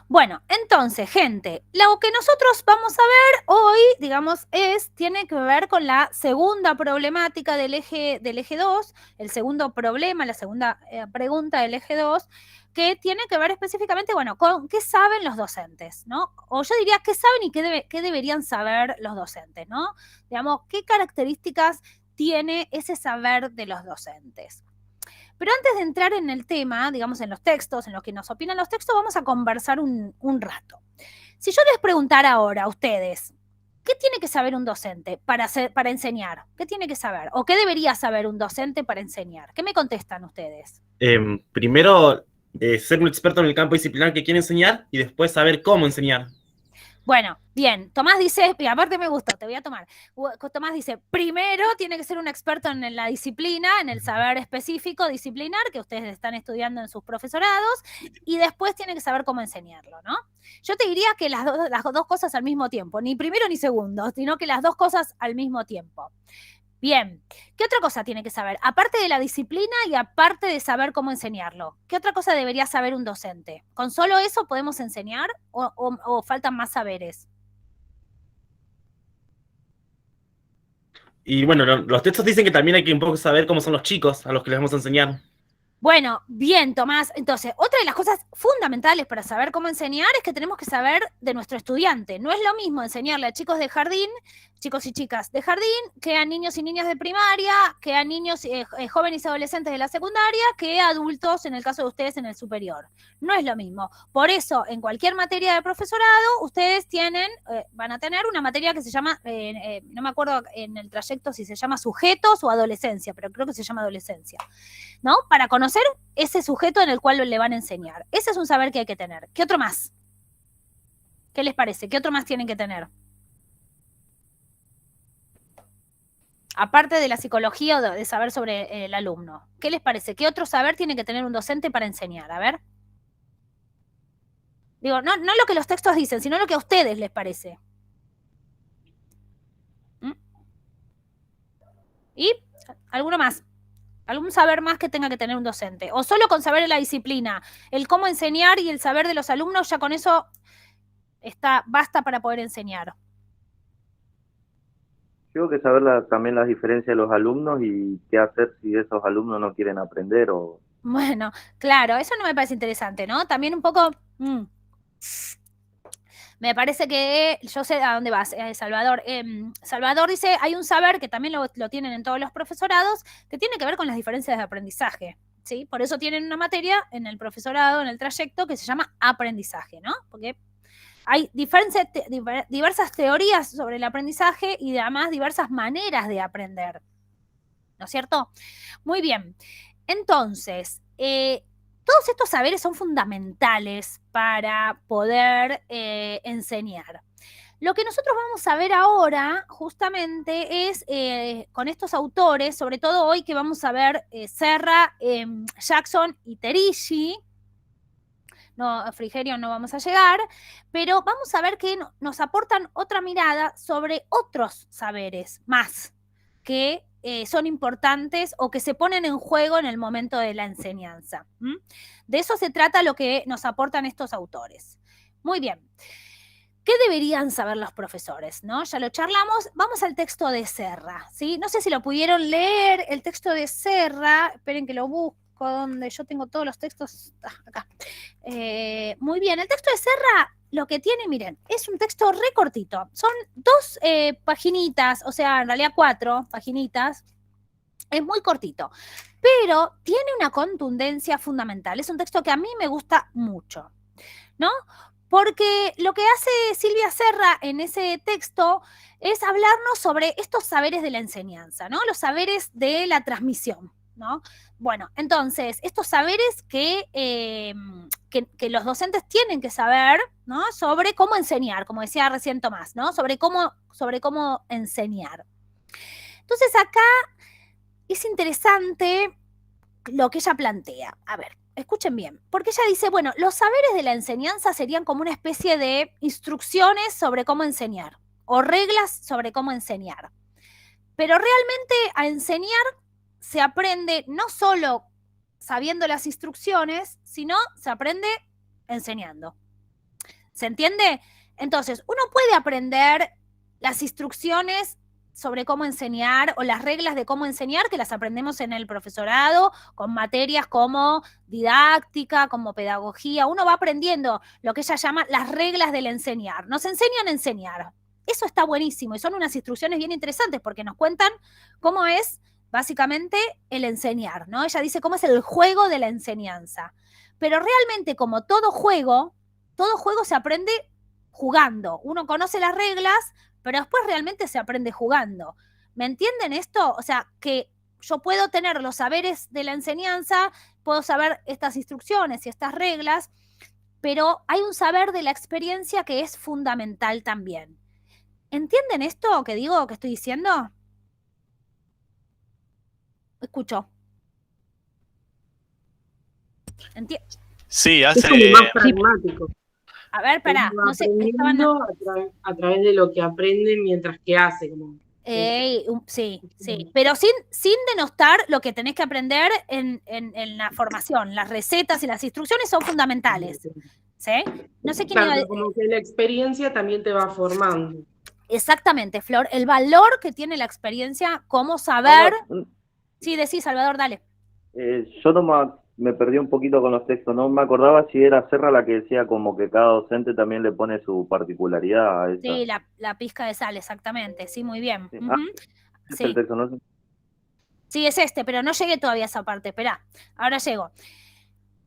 Bueno, entonces, gente, lo que nosotros vamos a ver hoy, digamos, tiene que ver con la segunda problemática del eje 2, el segundo problema, la segunda pregunta del eje 2, que tiene que ver específicamente, bueno, con qué saben los docentes, ¿no? O yo diría qué saben y qué deberían saber los docentes, ¿no? Digamos, qué características tiene ese saber de los docentes. Pero antes de entrar en el tema, digamos, en los textos, en lo que nos opinan los textos, vamos a conversar un rato. Si yo les preguntara ahora a ustedes, ¿qué tiene que saber un docente para enseñar? ¿Qué tiene que saber? ¿O qué debería saber un docente para enseñar? ¿Qué me contestan ustedes? Primero, ser un experto en el campo disciplinar que quiere enseñar y después saber cómo enseñar. Bueno, bien, Tomás dice, y aparte me gustó, te voy a tomar. Tomás dice, primero tiene que ser un experto en la disciplina, en el saber específico disciplinar que ustedes están estudiando en sus profesorados, y después tiene que saber cómo enseñarlo, ¿no? Yo te diría que las dos cosas al mismo tiempo, ni primero ni segundo, sino que las dos cosas al mismo tiempo. Bien, ¿qué otra cosa tiene que saber? Aparte de la disciplina y aparte de saber cómo enseñarlo, ¿qué otra cosa debería saber un docente? ¿Con solo eso podemos enseñar o faltan más saberes? Y bueno, los textos dicen que también hay que un poco saber cómo son los chicos a los que les vamos a enseñar. Bueno, bien, Tomás. Entonces, otra de las cosas fundamentales para saber cómo enseñar es que tenemos que saber de nuestro estudiante. No es lo mismo enseñarle a chicos de jardín chicos y chicas de jardín, que a niños y niñas de primaria, que a niños, jóvenes y adolescentes de la secundaria, que a adultos, en el caso de ustedes, en el superior. No es lo mismo. Por eso, en cualquier materia de profesorado, ustedes van a tener una materia que se llama, no me acuerdo en el trayecto si se llama sujetos o adolescencia, pero creo que se llama adolescencia, ¿no? Para conocer ese sujeto en el cual le van a enseñar. Ese es un saber que hay que tener. ¿Qué otro más? ¿Qué les parece? ¿Qué otro más tienen que tener? Aparte de la psicología o de saber sobre el alumno. ¿Qué les parece? ¿Qué otro saber tiene que tener un docente para enseñar? A ver. Digo, no lo que los textos dicen, sino lo que a ustedes les parece. ¿Y alguno más? ¿Algún saber más que tenga que tener un docente? ¿O solo con saber la disciplina, el cómo enseñar y el saber de los alumnos, ya con eso basta para poder enseñar? Tengo que saber también las diferencias de los alumnos y qué hacer si esos alumnos no quieren aprender o... Bueno, claro, eso no me parece interesante, ¿no? También un poco... Me parece que... Yo sé a dónde vas, Salvador. Salvador dice, hay un saber que también lo tienen en todos los profesorados, que tiene que ver con las diferencias de aprendizaje, ¿sí? Por eso tienen una materia en el profesorado, en el trayecto, que se llama aprendizaje, ¿no? Porque... hay diversas teorías sobre el aprendizaje y además diversas maneras de aprender, ¿no es cierto? Muy bien. Entonces, todos estos saberes son fundamentales para poder enseñar. Lo que nosotros vamos a ver ahora, justamente, es con estos autores, sobre todo hoy que vamos a ver Serra, Jackson y Terici. No, a Frigerio no vamos a llegar, pero vamos a ver que nos aportan otra mirada sobre otros saberes más que son importantes o que se ponen en juego en el momento de la enseñanza. De eso se trata lo que nos aportan estos autores. Muy bien. ¿Qué deberían saber los profesores? ¿No? Ya lo charlamos. Vamos al texto de Serra, ¿sí? No sé si lo pudieron leer, el texto de Serra. Esperen que lo busco, donde yo tengo todos los textos acá. Muy bien, el texto de Serra lo que tiene, miren, es un texto re cortito. Son 2 paginitas, o sea, en realidad 4 paginitas. Es muy cortito, pero tiene una contundencia fundamental. Es un texto que a mí me gusta mucho, ¿no? Porque lo que hace Silvia Serra en ese texto es hablarnos sobre estos saberes de la enseñanza, ¿no? Los saberes de la transmisión, ¿no? Bueno, entonces, estos saberes que los docentes tienen que saber, ¿no? Sobre cómo enseñar, como decía recién Tomás, ¿no? Sobre cómo enseñar. Entonces, acá es interesante lo que ella plantea. A ver, escuchen bien, porque ella dice, bueno, los saberes de la enseñanza serían como una especie de instrucciones sobre cómo enseñar, o reglas sobre cómo enseñar. Pero realmente a enseñar se aprende no solo sabiendo las instrucciones, sino se aprende enseñando. ¿Se entiende? Entonces, uno puede aprender las instrucciones sobre cómo enseñar o las reglas de cómo enseñar, que las aprendemos en el profesorado, con materias como didáctica, como pedagogía. Uno va aprendiendo lo que ella llama las reglas del enseñar. Nos enseñan a enseñar. Eso está buenísimo y son unas instrucciones bien interesantes porque nos cuentan cómo es básicamente el enseñar, ¿no? Ella dice cómo es el juego de la enseñanza. Pero realmente, como todo juego se aprende jugando. Uno conoce las reglas, pero después realmente se aprende jugando. ¿Me entienden esto? O sea, que yo puedo tener los saberes de la enseñanza, puedo saber estas instrucciones y estas reglas, pero hay un saber de la experiencia que es fundamental también. ¿Entienden esto que digo, que estoy diciendo? Escucho. Sí, Es como más pragmático. A ver, pará, no sé. A través de lo que aprende mientras que hace. Como... Sí, pero sin denostar lo que tenés que aprender en la formación. Las recetas y las instrucciones son fundamentales. ¿Sí? No sé quién claro, como que la experiencia también te va formando. Exactamente, Flor. El valor que tiene la experiencia, cómo saber... Sí, decís, Salvador, dale. Yo me perdí un poquito con los textos, no me acordaba si era Serra la que decía como que cada docente también le pone su particularidad a esa. Sí, la pizca de sal, exactamente, sí, muy bien. Sí. Ujú. Es el texto, ¿no? Sí, es pero no llegué todavía a esa parte, esperá, ahora llego.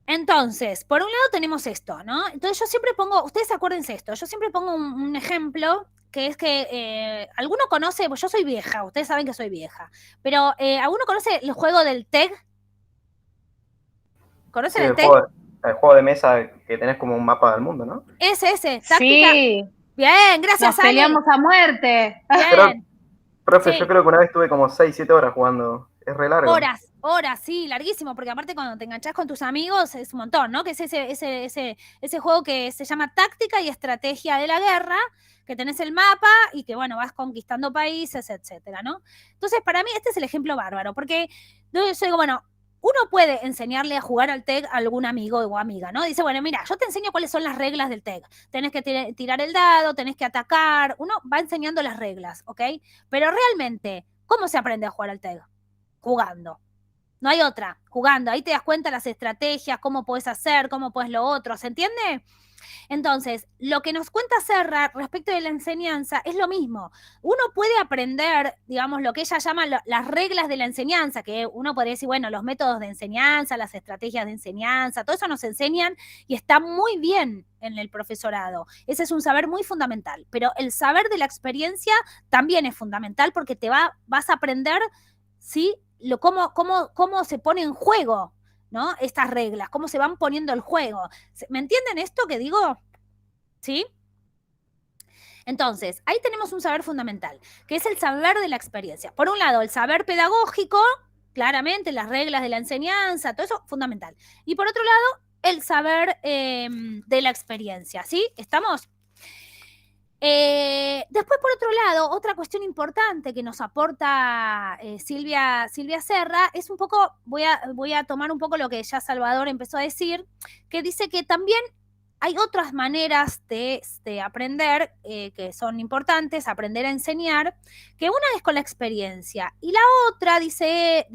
Entonces, por un lado tenemos esto, ¿no? Entonces yo siempre pongo, ustedes acuérdense esto, yo siempre pongo un ejemplo que es que alguno conoce, pues yo soy vieja, ustedes saben que soy vieja, pero ¿alguno conoce el juego del TEG? ¿Conocen Sí, el TEG? el juego de mesa que tenés como un mapa del mundo, ¿no? Ese, táctica. Sí, Bien, gracias, nos Ale. peleamos a muerte. Bien. Profe, Sí. yo creo que una vez estuve como 6, 7 horas jugando. Es re largo. Horas, sí, larguísimo, porque aparte cuando te enganchás con tus amigos es un montón, ¿no? Que es ese juego que se llama táctica y estrategia de la guerra, que tenés el mapa y que, bueno, vas conquistando países, etcétera, ¿no? Entonces, para mí este es el ejemplo bárbaro, porque yo digo, bueno, uno puede enseñarle a jugar al TEG a algún amigo o amiga, ¿no? Dice, bueno, mira, yo te enseño cuáles son las reglas del TEG. Tenés que tirar el dado, tenés que atacar. Uno va enseñando las reglas, ¿ok? Pero realmente, ¿cómo se aprende a jugar al TEG? Jugando. No hay otra, jugando. Ahí te das cuenta las estrategias, cómo puedes hacer, cómo puedes lo otro, ¿se entiende? Entonces, lo que nos cuenta Serra respecto de la enseñanza es lo mismo. Uno puede aprender, digamos, lo que ella llama las reglas de la enseñanza, que uno podría decir, bueno, los métodos de enseñanza, las estrategias de enseñanza, todo eso nos enseñan y está muy bien en el profesorado. Ese es un saber muy fundamental, pero el saber de la experiencia también es fundamental porque vas a aprender, ¿sí? Cómo se pone en juego, ¿no? Estas reglas, cómo se van poniendo el juego. ¿Me entienden esto que digo? ¿Sí? Entonces, ahí tenemos un saber fundamental, que es el saber de la experiencia. Por un lado, el saber pedagógico, claramente, las reglas de la enseñanza, todo eso, fundamental. Y por otro lado, el saber de la experiencia, ¿sí? ¿Estamos? Después, por otro lado, otra cuestión importante que nos aporta Silvia Serra es un poco, voy a tomar un poco lo que ya Salvador empezó a decir, que dice que también hay otras maneras de aprender que son importantes, aprender a enseñar, que una es con la experiencia y la otra, dice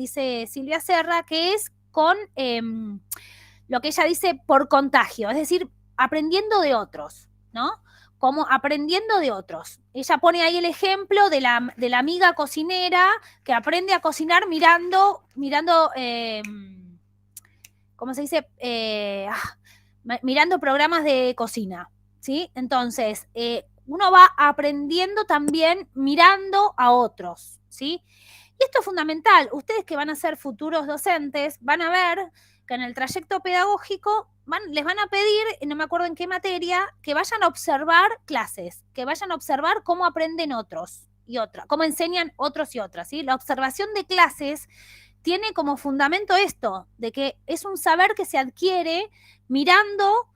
Silvia Serra, que es con lo que ella dice por contagio, es decir, aprendiendo de otros, ¿no? Como aprendiendo de otros. Ella pone ahí el ejemplo de la amiga cocinera que aprende a cocinar mirando ¿cómo se dice? Mirando programas de cocina, ¿sí? Entonces, uno va aprendiendo también mirando a otros, ¿sí? Y esto es fundamental. Ustedes que van a ser futuros docentes van a ver que en el trayecto pedagógico les van a pedir, no me acuerdo en qué materia, que vayan a observar clases, que vayan a observar cómo aprenden otros y otras, cómo enseñan otros y otras, ¿sí? La observación de clases tiene como fundamento esto, de que es un saber que se adquiere mirando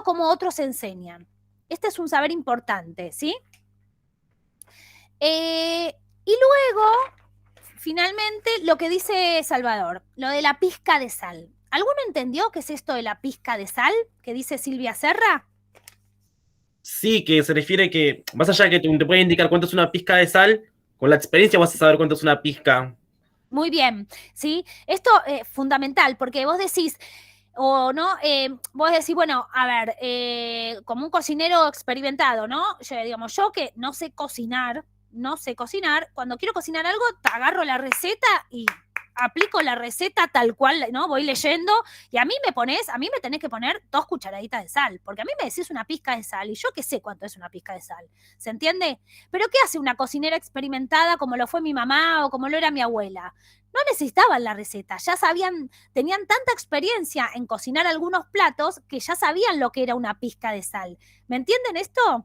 cómo otros enseñan. Este es un saber importante, ¿sí? Y luego, finalmente, lo que dice Salvador, lo de la pizca de sal. ¿Alguno entendió qué es esto de la pizca de sal que dice Silvia Serra? Sí, que se refiere que, más allá de que te puede indicar cuánto es una pizca de sal, con la experiencia vas a saber cuánto es una pizca. Muy bien, ¿sí? Esto es fundamental, porque vos decís, o no, vos decís, bueno, a ver, como un cocinero experimentado, ¿no? Yo que no sé cocinar, cuando quiero cocinar algo, te agarro la receta y aplico la receta tal cual, ¿no? Voy leyendo y a mí me tenés que poner 2 cucharaditas de sal, porque a mí me decís una pizca de sal y yo qué sé cuánto es una pizca de sal, ¿se entiende? Pero ¿qué hace una cocinera experimentada como lo fue mi mamá o como lo era mi abuela? No necesitaban la receta, tenían tanta experiencia en cocinar algunos platos que ya sabían lo que era una pizca de sal. ¿Me entienden esto?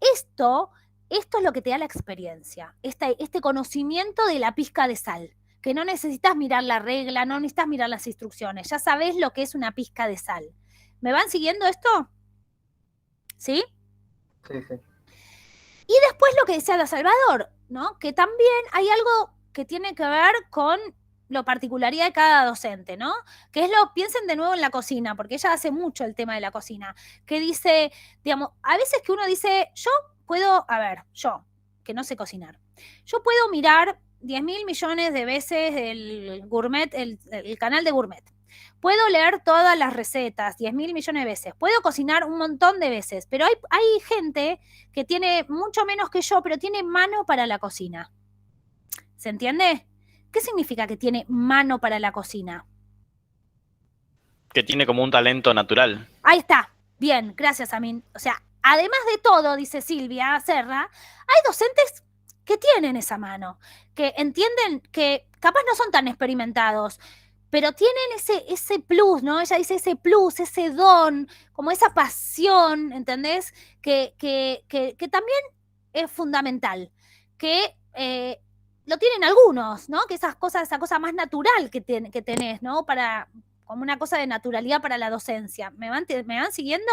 Esto es lo que te da la experiencia, este conocimiento de la pizca de sal, que no necesitas mirar la regla, no necesitas mirar las instrucciones, ya sabes lo que es una pizca de sal. ¿Me van siguiendo esto? ¿Sí? Sí. Y después lo que decía la Salvador, ¿no? Que también hay algo que tiene que ver con la particularidad de cada docente, ¿no? Que es piensen de nuevo en la cocina, porque ella hace mucho el tema de la cocina, que dice, digamos, a veces que uno dice, yo, que no sé cocinar, yo puedo mirar 10.000 millones de veces el gourmet, el canal de gourmet. Puedo leer todas las recetas, 10.000 millones de veces. Puedo cocinar un montón de veces, pero hay gente que tiene mucho menos que yo, pero tiene mano para la cocina. ¿Se entiende? ¿Qué significa que tiene mano para la cocina? Que tiene como un talento natural. Ahí está. Bien, gracias, Amin. O sea, además de todo, dice Silvia Serra, hay docentes que tienen esa mano, que entienden que capaz no son tan experimentados, pero tienen ese plus, ¿no? Ella dice ese plus, ese don, como esa pasión, ¿entendés? Que también es fundamental, que lo tienen algunos, ¿no? Que esa cosa más natural que tenés, ¿no? Como una cosa de naturalidad para la docencia. ¿Me van siguiendo?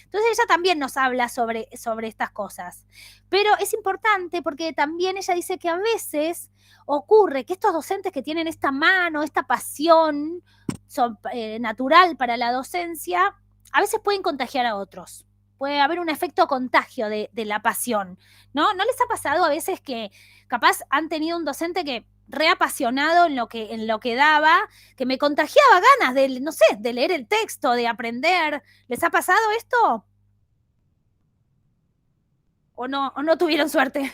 Entonces ella también nos habla sobre estas cosas. Pero es importante porque también ella dice que a veces ocurre que estos docentes que tienen esta mano, esta pasión natural para la docencia, a veces pueden contagiar a otros. Puede haber un efecto contagio de la pasión, ¿no? ¿No les ha pasado a veces que capaz han tenido un docente que reapasionado en lo que daba, que me contagiaba ganas de, no sé, de leer el texto, de aprender? ¿Les ha pasado esto? ¿O no tuvieron suerte?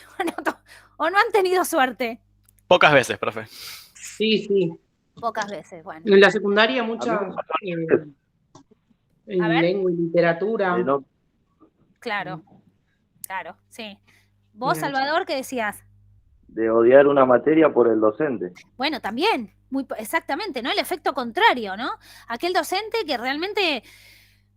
¿O no han tenido suerte? Pocas veces, profe. Sí. Pocas veces, bueno. En la secundaria muchas en lengua y literatura. Claro, sí. ¿Vos, Salvador, qué decías? De odiar una materia por el docente. Bueno, también, exactamente, ¿no? El efecto contrario, ¿no? Aquel docente que realmente,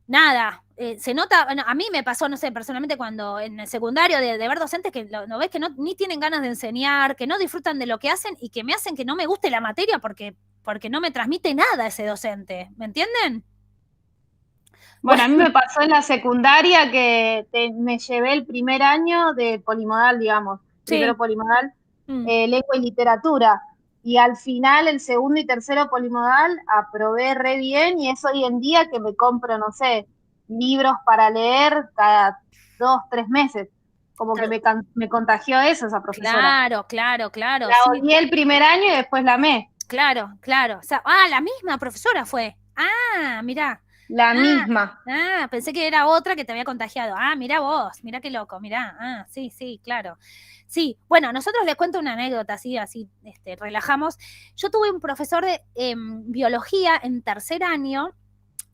nada, se nota, bueno, a mí me pasó, no sé, personalmente cuando en el secundario de ver docentes que no ves que ni tienen ganas de enseñar, que no disfrutan de lo que hacen y que me hacen que no me guste la materia porque no me transmite nada ese docente, ¿me entienden? Bueno, a mí me pasó en la secundaria que me llevé el primer año de polimodal, digamos, primero polimodal, lengua y literatura, y al final el segundo y tercero polimodal aprobé re bien, y es hoy en día que me compro, no sé, libros para leer cada 2, 3 meses, como que me contagió eso esa profesora. Claro. La odié el primer año y después la amé. Claro. O sea, la misma profesora fue. Mirá. La misma. Pensé que era otra que te había contagiado. Mirá vos, mirá qué loco, mirá. Sí, claro. Sí, bueno, nosotros les cuento una anécdota, así relajamos. Yo tuve un profesor de biología en tercer año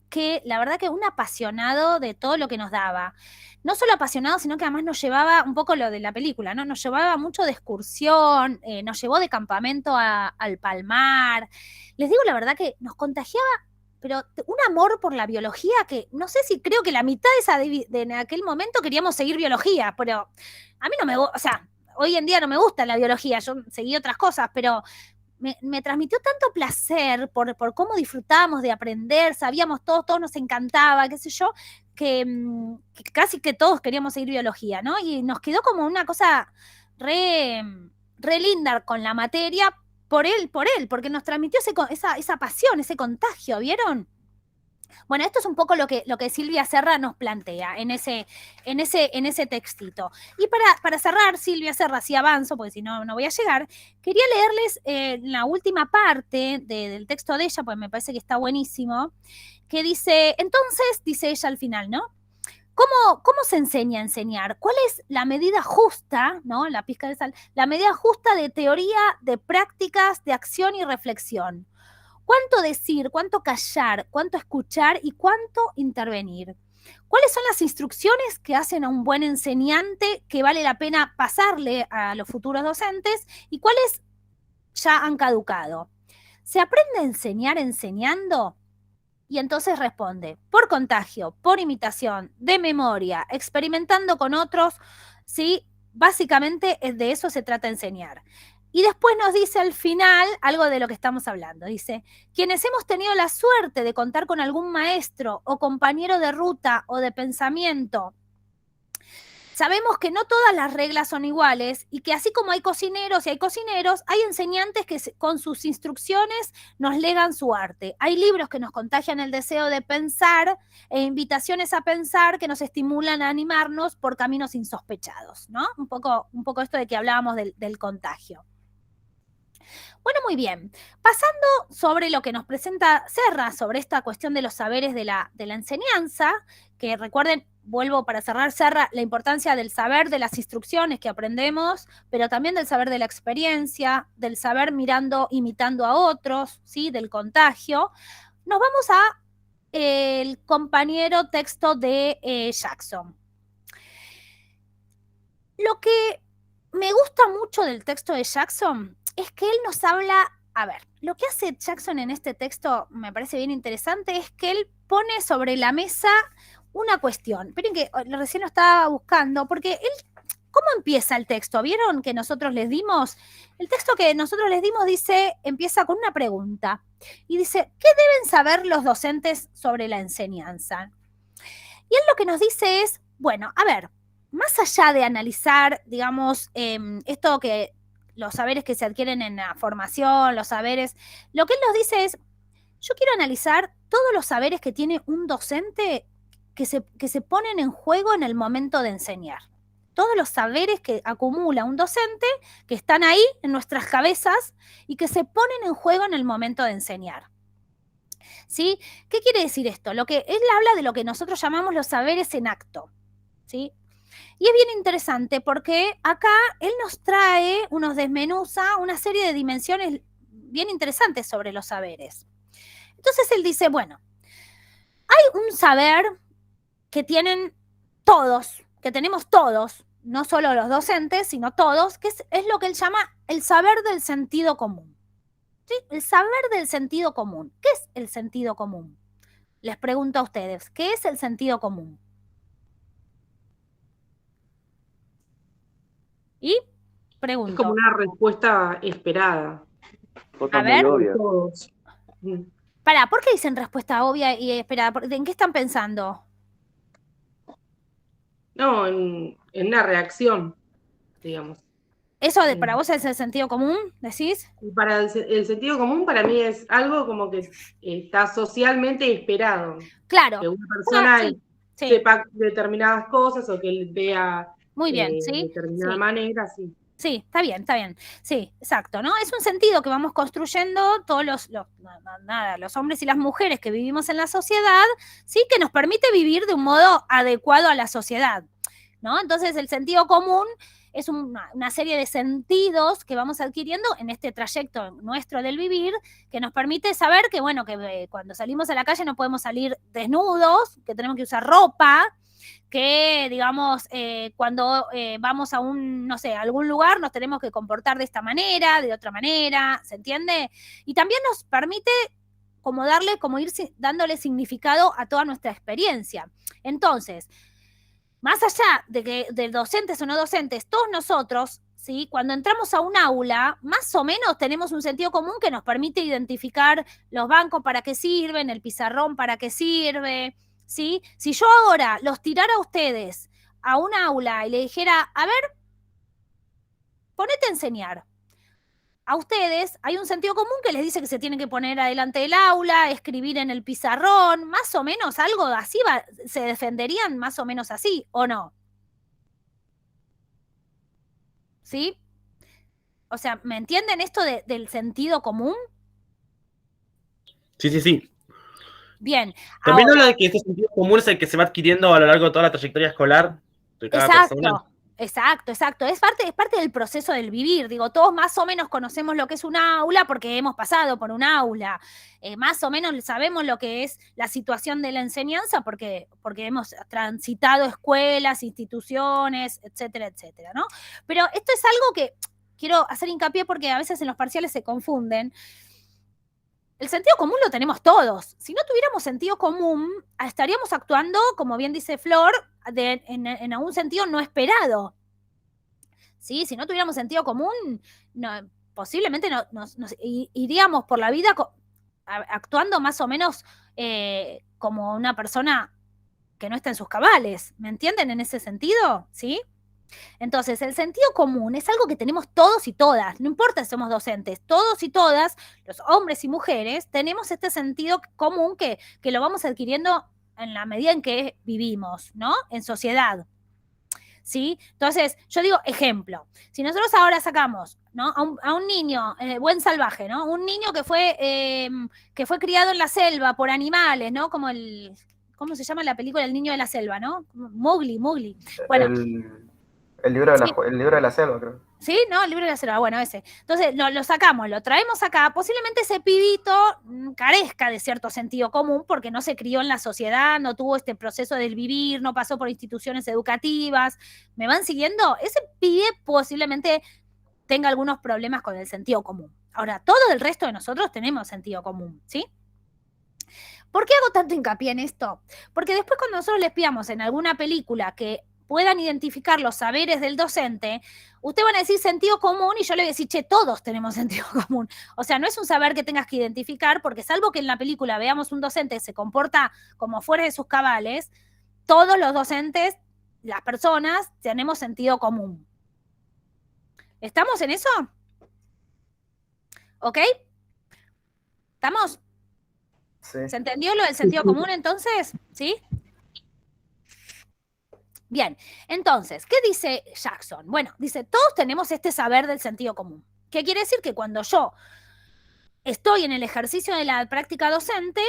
que la verdad que un apasionado de todo lo que nos daba. No solo apasionado, sino que además nos llevaba un poco lo de la película, ¿no? Nos llevaba mucho de excursión, nos llevó de campamento al Palmar. Les digo la verdad que nos contagiaba, pero un amor por la biología que no sé si creo que la mitad de en aquel momento queríamos seguir biología, pero a mí no me gusta, o sea, hoy en día no me gusta la biología, yo seguí otras cosas, pero me transmitió tanto placer por cómo disfrutábamos de aprender, sabíamos todos nos encantaba, qué sé yo, que casi que todos queríamos seguir biología, ¿no? Y nos quedó como una cosa re linda con la materia, por él, porque nos transmitió esa pasión, ese contagio, ¿vieron? Bueno, esto es un poco lo que Silvia Serra nos plantea en ese textito. Y para cerrar, Silvia Serra, si avanzo, porque si no, no voy a llegar, quería leerles la última parte del texto de ella, porque me parece que está buenísimo, que dice, entonces, dice ella al final, ¿no? ¿Cómo se enseña a enseñar? ¿Cuál es la medida justa, ¿no? La pizca de sal, la medida justa de teoría, de prácticas, de acción y reflexión? ¿Cuánto decir, cuánto callar, cuánto escuchar y cuánto intervenir? ¿Cuáles son las instrucciones que hacen a un buen enseñante que vale la pena pasarle a los futuros docentes y cuáles ya han caducado? ¿Se aprende a enseñar enseñando? Y entonces responde, por contagio, por imitación, de memoria, experimentando con otros, ¿sí? Básicamente de eso se trata enseñar. Y después nos dice al final algo de lo que estamos hablando. Dice, quienes hemos tenido la suerte de contar con algún maestro o compañero de ruta o de pensamiento, sabemos que no todas las reglas son iguales y que así como hay cocineros y hay cocineros, hay enseñantes que con sus instrucciones nos legan su arte. Hay libros que nos contagian el deseo de pensar e invitaciones a pensar que nos estimulan a animarnos por caminos insospechados, ¿no? Un poco esto de que hablábamos del contagio. Bueno, muy bien. Pasando sobre lo que nos presenta Serra, sobre esta cuestión de los saberes de la enseñanza, que recuerden, vuelvo para cerrar, Serra, la importancia del saber de las instrucciones que aprendemos, pero también del saber de la experiencia, del saber mirando, imitando a otros, ¿sí? Del contagio. Nos vamos a el compañero texto de Jackson. Lo que me gusta mucho del texto de Jackson es que él nos habla, a ver, lo que hace Jackson en este texto me parece bien interesante, es que él pone sobre la mesa una cuestión. Esperen que recién lo estaba buscando, porque él, ¿cómo empieza el texto? ¿Vieron que nosotros les dimos? El texto que nosotros les dimos empieza con una pregunta, y dice, ¿qué deben saber los docentes sobre la enseñanza? Y él lo que nos dice es, bueno, a ver, más allá de analizar, digamos, esto que los saberes que se adquieren en la formación, los saberes, lo que él nos dice es, yo quiero analizar todos los saberes que tiene un docente que se ponen en juego en el momento de enseñar. Todos los saberes que acumula un docente, que están ahí en nuestras cabezas y que se ponen en juego en el momento de enseñar. ¿Sí? ¿Qué quiere decir esto? Él habla de lo que nosotros llamamos los saberes en acto, ¿sí? Y es bien interesante porque acá él nos desmenuza una serie de dimensiones bien interesantes sobre los saberes. Entonces él dice, bueno, hay un saber que tienen todos, que tenemos todos, no solo los docentes, sino todos, que es lo que él llama el saber del sentido común. ¿Sí? El saber del sentido común. ¿Qué es el sentido común? Les pregunto a ustedes, ¿qué es el sentido común? Y pregunto. Es como una respuesta esperada. A ver. Todos. Pará, ¿por qué dicen respuesta obvia y esperada? ¿En qué están pensando? No, en una reacción, digamos. ¿Eso para vos es el sentido común, decís? Para el sentido común para mí es algo como que está socialmente esperado. Claro. Que una persona sepa determinadas cosas o que vea muy bien, de determinada manera, sí. Sí, está bien, está bien. Sí, exacto, ¿no? Es un sentido que vamos construyendo todos los hombres y las mujeres que vivimos en la sociedad, ¿sí? Que nos permite vivir de un modo adecuado a la sociedad, ¿no? Entonces el sentido común es una serie de sentidos que vamos adquiriendo en este trayecto nuestro del vivir, que nos permite saber que, bueno, que cuando salimos a la calle no podemos salir desnudos, que tenemos que usar ropa, que, digamos, cuando vamos a algún lugar nos tenemos que comportar de esta manera, de otra manera, ¿se entiende? Y también nos permite como ir dándole significado a toda nuestra experiencia. Entonces, más allá de docentes o no docentes, todos nosotros, ¿sí? Cuando entramos a un aula, más o menos tenemos un sentido común que nos permite identificar los bancos para qué sirven, el pizarrón para qué sirve, ¿sí? Si yo ahora los tirara a ustedes a un aula y le dijera, a ver, ponete a enseñar. A ustedes hay un sentido común que les dice que se tienen que poner adelante del aula, escribir en el pizarrón, más o menos algo así, se defenderían más o menos así, ¿o no? ¿Sí? O sea, ¿me entienden esto del sentido común? Sí, sí, sí. Bien. También habla de que este sentido común es el que se va adquiriendo a lo largo de toda la trayectoria escolar de cada persona. Exacto. Es parte del proceso del vivir. Digo, todos más o menos conocemos lo que es un aula porque hemos pasado por un aula. Más o menos sabemos lo que es la situación de la enseñanza porque hemos transitado escuelas, instituciones, etcétera, etcétera, ¿no? Pero esto es algo que quiero hacer hincapié porque a veces en los parciales se confunden. El sentido común lo tenemos todos. Si no tuviéramos sentido común, estaríamos actuando, como bien dice Flor, en algún sentido no esperado. ¿Sí? Si no tuviéramos sentido común, posiblemente nos iríamos por la vida actuando más o menos como una persona que no está en sus cabales. ¿Me entienden en ese sentido? ¿Sí? Entonces, el sentido común es algo que tenemos todos y todas, no importa si somos docentes, todos y todas, los hombres y mujeres, tenemos este sentido común que lo vamos adquiriendo en la medida en que vivimos, ¿no? En sociedad. ¿sí? Entonces, yo digo, ejemplo, si nosotros ahora sacamos, ¿no? a un niño, buen salvaje, ¿no? Un niño que fue criado en la selva por animales, ¿no? Como ¿cómo se llama la película? El niño de la selva, ¿no? Mowgli. Bueno. El libro de la selva, creo. ¿Sí? ¿No? El libro de la selva, bueno, ese. Entonces, lo sacamos, lo traemos acá. Posiblemente ese pibito carezca de cierto sentido común porque no se crió en la sociedad, no tuvo este proceso del vivir, no pasó por instituciones educativas. ¿Me van siguiendo? Ese pibe posiblemente tenga algunos problemas con el sentido común. Ahora, todo el resto de nosotros tenemos sentido común, ¿sí? ¿Por qué hago tanto hincapié en esto? Porque después cuando nosotros les pidamos en alguna película que puedan identificar los saberes del docente, ustedes van a decir sentido común y yo le voy a decir, che, todos tenemos sentido común. O sea, no es un saber que tengas que identificar, porque salvo que en la película veamos un docente que se comporta como fuera de sus cabales, todos los docentes, las personas, tenemos sentido común. ¿Estamos en eso? ¿Ok? ¿Estamos? Sí. ¿Se entendió lo del sentido común entonces? ¿Sí? Bien, entonces, ¿qué dice Jackson? Bueno, dice, todos tenemos este saber del sentido común. ¿Qué quiere decir? Que cuando yo estoy en el ejercicio de la práctica docente,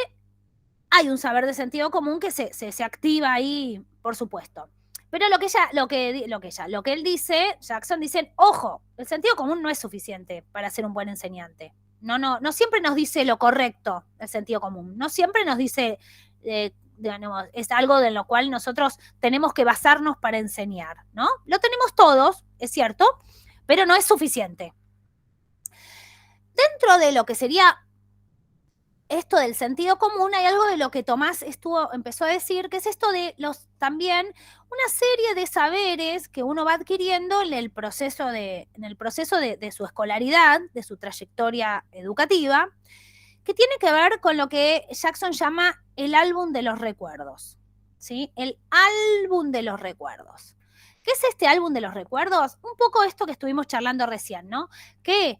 hay un saber de sentido común que se activa ahí, por supuesto. Pero lo que él dice, Jackson dice, ojo, el sentido común no es suficiente para ser un buen enseñante. No siempre nos dice lo correcto el sentido común. No siempre nos dice... es algo de lo cual nosotros tenemos que basarnos para enseñar, ¿no? Lo tenemos todos, es cierto, pero no es suficiente. Dentro de lo que sería esto del sentido común, hay algo de lo que Tomás empezó a decir, que es esto de también una serie de saberes que uno va adquiriendo en el proceso de su escolaridad, de su trayectoria educativa, que tiene que ver con lo que Jackson llama el álbum de los recuerdos, ¿sí? El álbum de los recuerdos. ¿Qué es este álbum de los recuerdos? Un poco esto que estuvimos charlando recién, ¿no? Que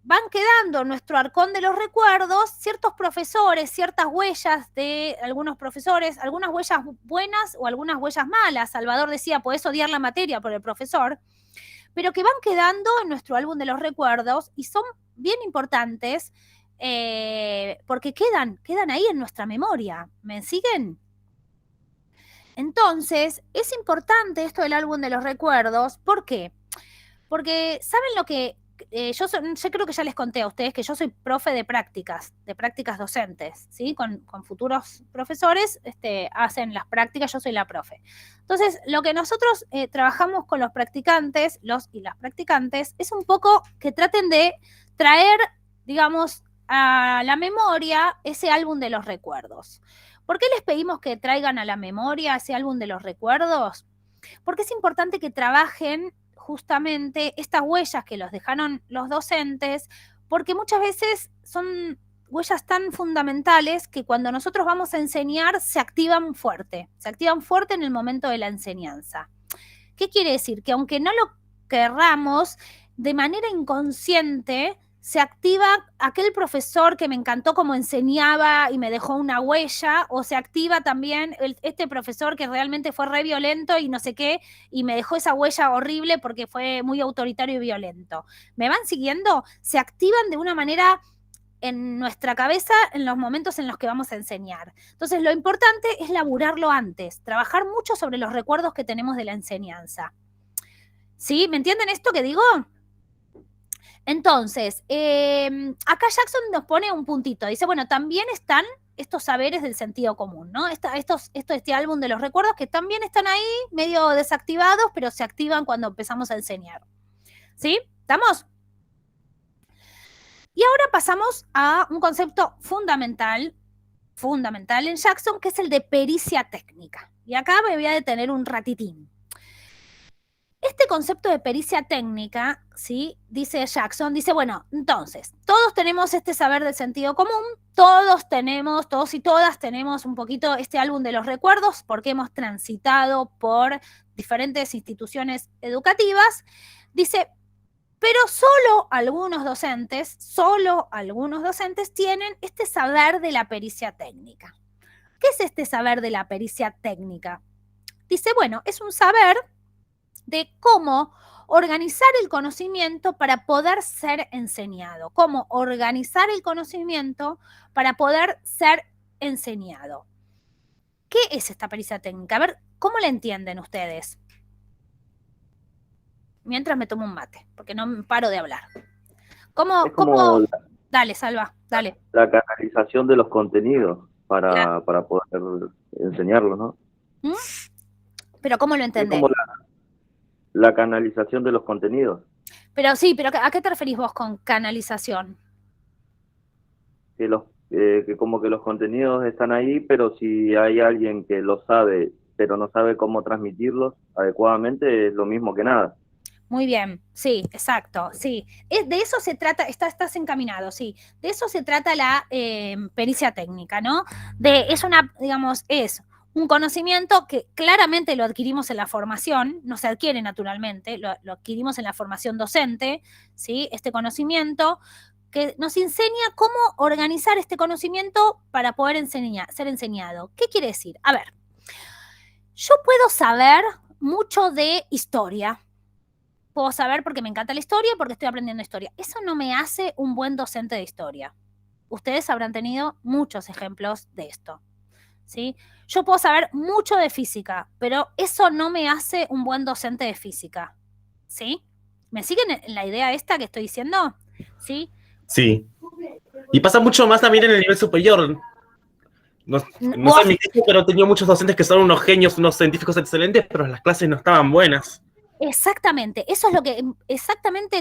van quedando en nuestro arcón de los recuerdos ciertos profesores, ciertas huellas de algunos profesores, algunas huellas buenas o algunas huellas malas. Salvador decía, podés odiar la materia por el profesor, pero que van quedando en nuestro álbum de los recuerdos y son bien importantes porque quedan ahí en nuestra memoria. ¿Me siguen? Entonces, es importante esto del álbum de los recuerdos. ¿Por qué? Porque, ¿saben lo que? Yo creo que ya les conté a ustedes que yo soy profe de prácticas docentes, ¿sí? Con futuros profesores hacen las prácticas, yo soy la profe. Entonces, lo que nosotros trabajamos con los practicantes, los y las practicantes, es un poco que traten de traer, digamos, a la memoria ese álbum de los recuerdos. ¿Por qué les pedimos que traigan a la memoria ese álbum de los recuerdos? Porque es importante que trabajen justamente estas huellas que los dejaron los docentes, porque muchas veces son huellas tan fundamentales que cuando nosotros vamos a enseñar se activan fuerte en el momento de la enseñanza. ¿Qué quiere decir? Que aunque no lo querramos, de manera inconsciente se activa aquel profesor que me encantó cómo enseñaba y me dejó una huella, o se activa también este profesor que realmente fue re violento y no sé qué, y me dejó esa huella horrible porque fue muy autoritario y violento. ¿Me van siguiendo? Se activan de una manera en nuestra cabeza en los momentos en los que vamos a enseñar. Entonces, lo importante es laburarlo antes, trabajar mucho sobre los recuerdos que tenemos de la enseñanza. ¿Sí? ¿Me entienden esto que digo? Entonces, acá Jackson nos pone un puntito. Dice, bueno, también están estos saberes del sentido común, ¿no? Este álbum de los recuerdos que también están ahí, medio desactivados, pero se activan cuando empezamos a enseñar. ¿Sí? ¿Estamos? Y ahora pasamos a un concepto fundamental en Jackson, que es el de pericia técnica. Y acá me voy a detener un ratitín. Este concepto de pericia técnica, ¿sí? Dice Jackson, dice, bueno, entonces, todos tenemos este saber del sentido común, todos y todas tenemos un poquito este álbum de los recuerdos porque hemos transitado por diferentes instituciones educativas. Dice, pero solo algunos docentes tienen este saber de la pericia técnica. ¿Qué es este saber de la pericia técnica? Dice, bueno, es un saber de cómo organizar el conocimiento para poder ser enseñado. Cómo organizar el conocimiento para poder ser enseñado. ¿Qué es esta pericia técnica? A ver, ¿cómo la entienden ustedes? Mientras me tomo un mate, porque no me paro de hablar. ¿Cómo? Dale, Salva, dale. La canalización de los contenidos para poder enseñarlos, ¿no? ¿Pero cómo lo entendés? Es como la canalización de los contenidos. Pero sí, pero ¿a qué te referís vos con canalización? Que como que los contenidos están ahí, pero si hay alguien que lo sabe, pero no sabe cómo transmitirlos adecuadamente, es lo mismo que nada. Muy bien, sí, exacto, sí. De eso se trata, estás encaminado, sí. De eso se trata la pericia técnica, ¿no? Es un conocimiento que claramente lo adquirimos en la formación, no se adquiere naturalmente, lo adquirimos en la formación docente, ¿sí? Este conocimiento que nos enseña cómo organizar este conocimiento para poder ser enseñado. ¿Qué quiere decir? A ver, yo puedo saber mucho de historia. Puedo saber porque me encanta la historia, porque estoy aprendiendo historia. Eso no me hace un buen docente de historia. Ustedes habrán tenido muchos ejemplos de esto, ¿sí? Yo puedo saber mucho de física, pero eso no me hace un buen docente de física, ¿sí? ¿Me siguen en la idea esta que estoy diciendo? ¿Sí? Sí. Y pasa mucho más también en el nivel superior. No sé en mi caso, pero he tenido muchos docentes que son unos genios, unos científicos excelentes, pero las clases no estaban buenas. Exactamente,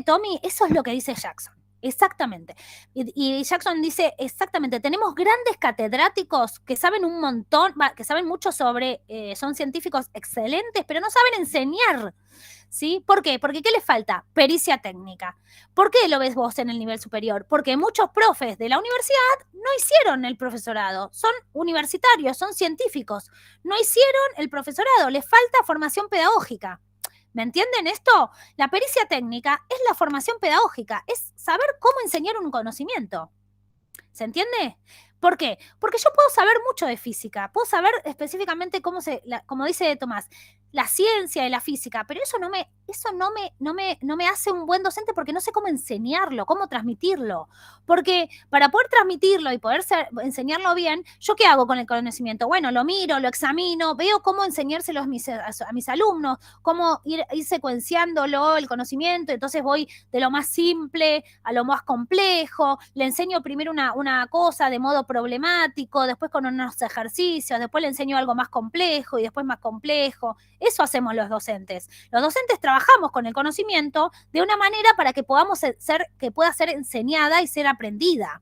Tommy, eso es lo que dice Jackson. Exactamente. Y Jackson dice, exactamente, tenemos grandes catedráticos que saben un montón, que saben mucho sobre, son científicos excelentes, pero no saben enseñar, ¿sí? ¿Por qué? Porque ¿qué les falta? Pericia técnica. ¿Por qué lo ves vos en el nivel superior? Porque muchos profes de la universidad no hicieron el profesorado, son universitarios, son científicos, no hicieron el profesorado, les falta formación pedagógica. ¿Me entienden esto? La pericia técnica es la formación pedagógica, es saber cómo enseñar un conocimiento. ¿Se entiende? ¿Por qué? Porque yo puedo saber mucho de física, puedo saber específicamente como dice Tomás, la ciencia y la física, pero eso no me hace un buen docente porque no sé cómo enseñarlo, cómo transmitirlo. Porque para poder transmitirlo y poder enseñarlo bien, ¿yo qué hago con el conocimiento? Bueno, lo miro, lo examino, veo cómo enseñárselo a mis alumnos, cómo ir secuenciándolo el conocimiento, entonces voy de lo más simple a lo más complejo, le enseño primero una cosa de modo problemático, después con unos ejercicios, después le enseño algo más complejo y después más complejo. Eso hacemos los docentes. Los docentes trabajamos con el conocimiento de una manera para que que pueda ser enseñada y ser aprendida.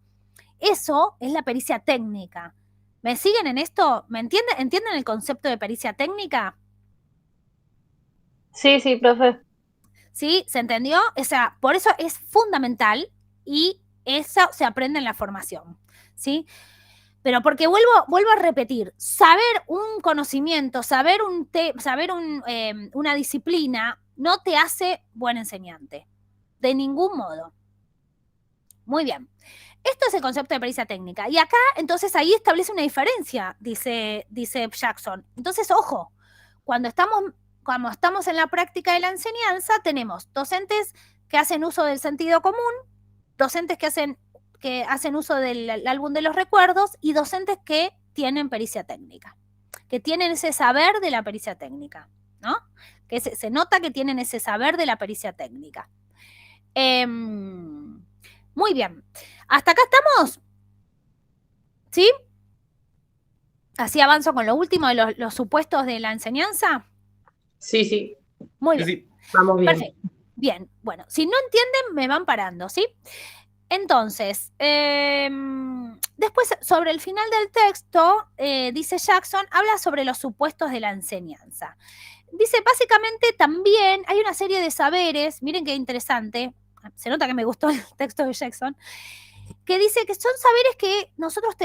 Eso es la pericia técnica. ¿Me siguen en esto? ¿Me entienden? ¿Entienden el concepto de pericia técnica? Sí, profe. ¿Sí? ¿Se entendió? O sea, por eso es fundamental y eso se aprende en la formación, ¿sí? Pero porque vuelvo a repetir, saber un conocimiento, saber una disciplina no te hace buen enseñante, de ningún modo. Muy bien. Esto es el concepto de pericia técnica. Y acá, entonces, ahí establece una diferencia, dice Jackson. Entonces, ojo, cuando estamos en la práctica de la enseñanza, tenemos docentes que hacen uso del sentido común, docentes que hacen uso del álbum de los recuerdos y docentes que tienen pericia técnica, que tienen ese saber de la pericia técnica, ¿no? Que se nota que tienen ese saber de la pericia técnica. Muy bien. ¿Hasta acá estamos? ¿Sí? ¿Así avanzo con lo último de los supuestos de la enseñanza? Sí. Muy bien. Sí. Vamos bien. Perfecto. Bien, bueno, si no entienden, me van parando, ¿sí? Entonces, después sobre el final del texto, dice Jackson, habla sobre los supuestos de la enseñanza. Dice, básicamente también hay una serie de saberes, miren qué interesante, se nota que me gustó el texto de Jackson, que dice que son saberes que nosotros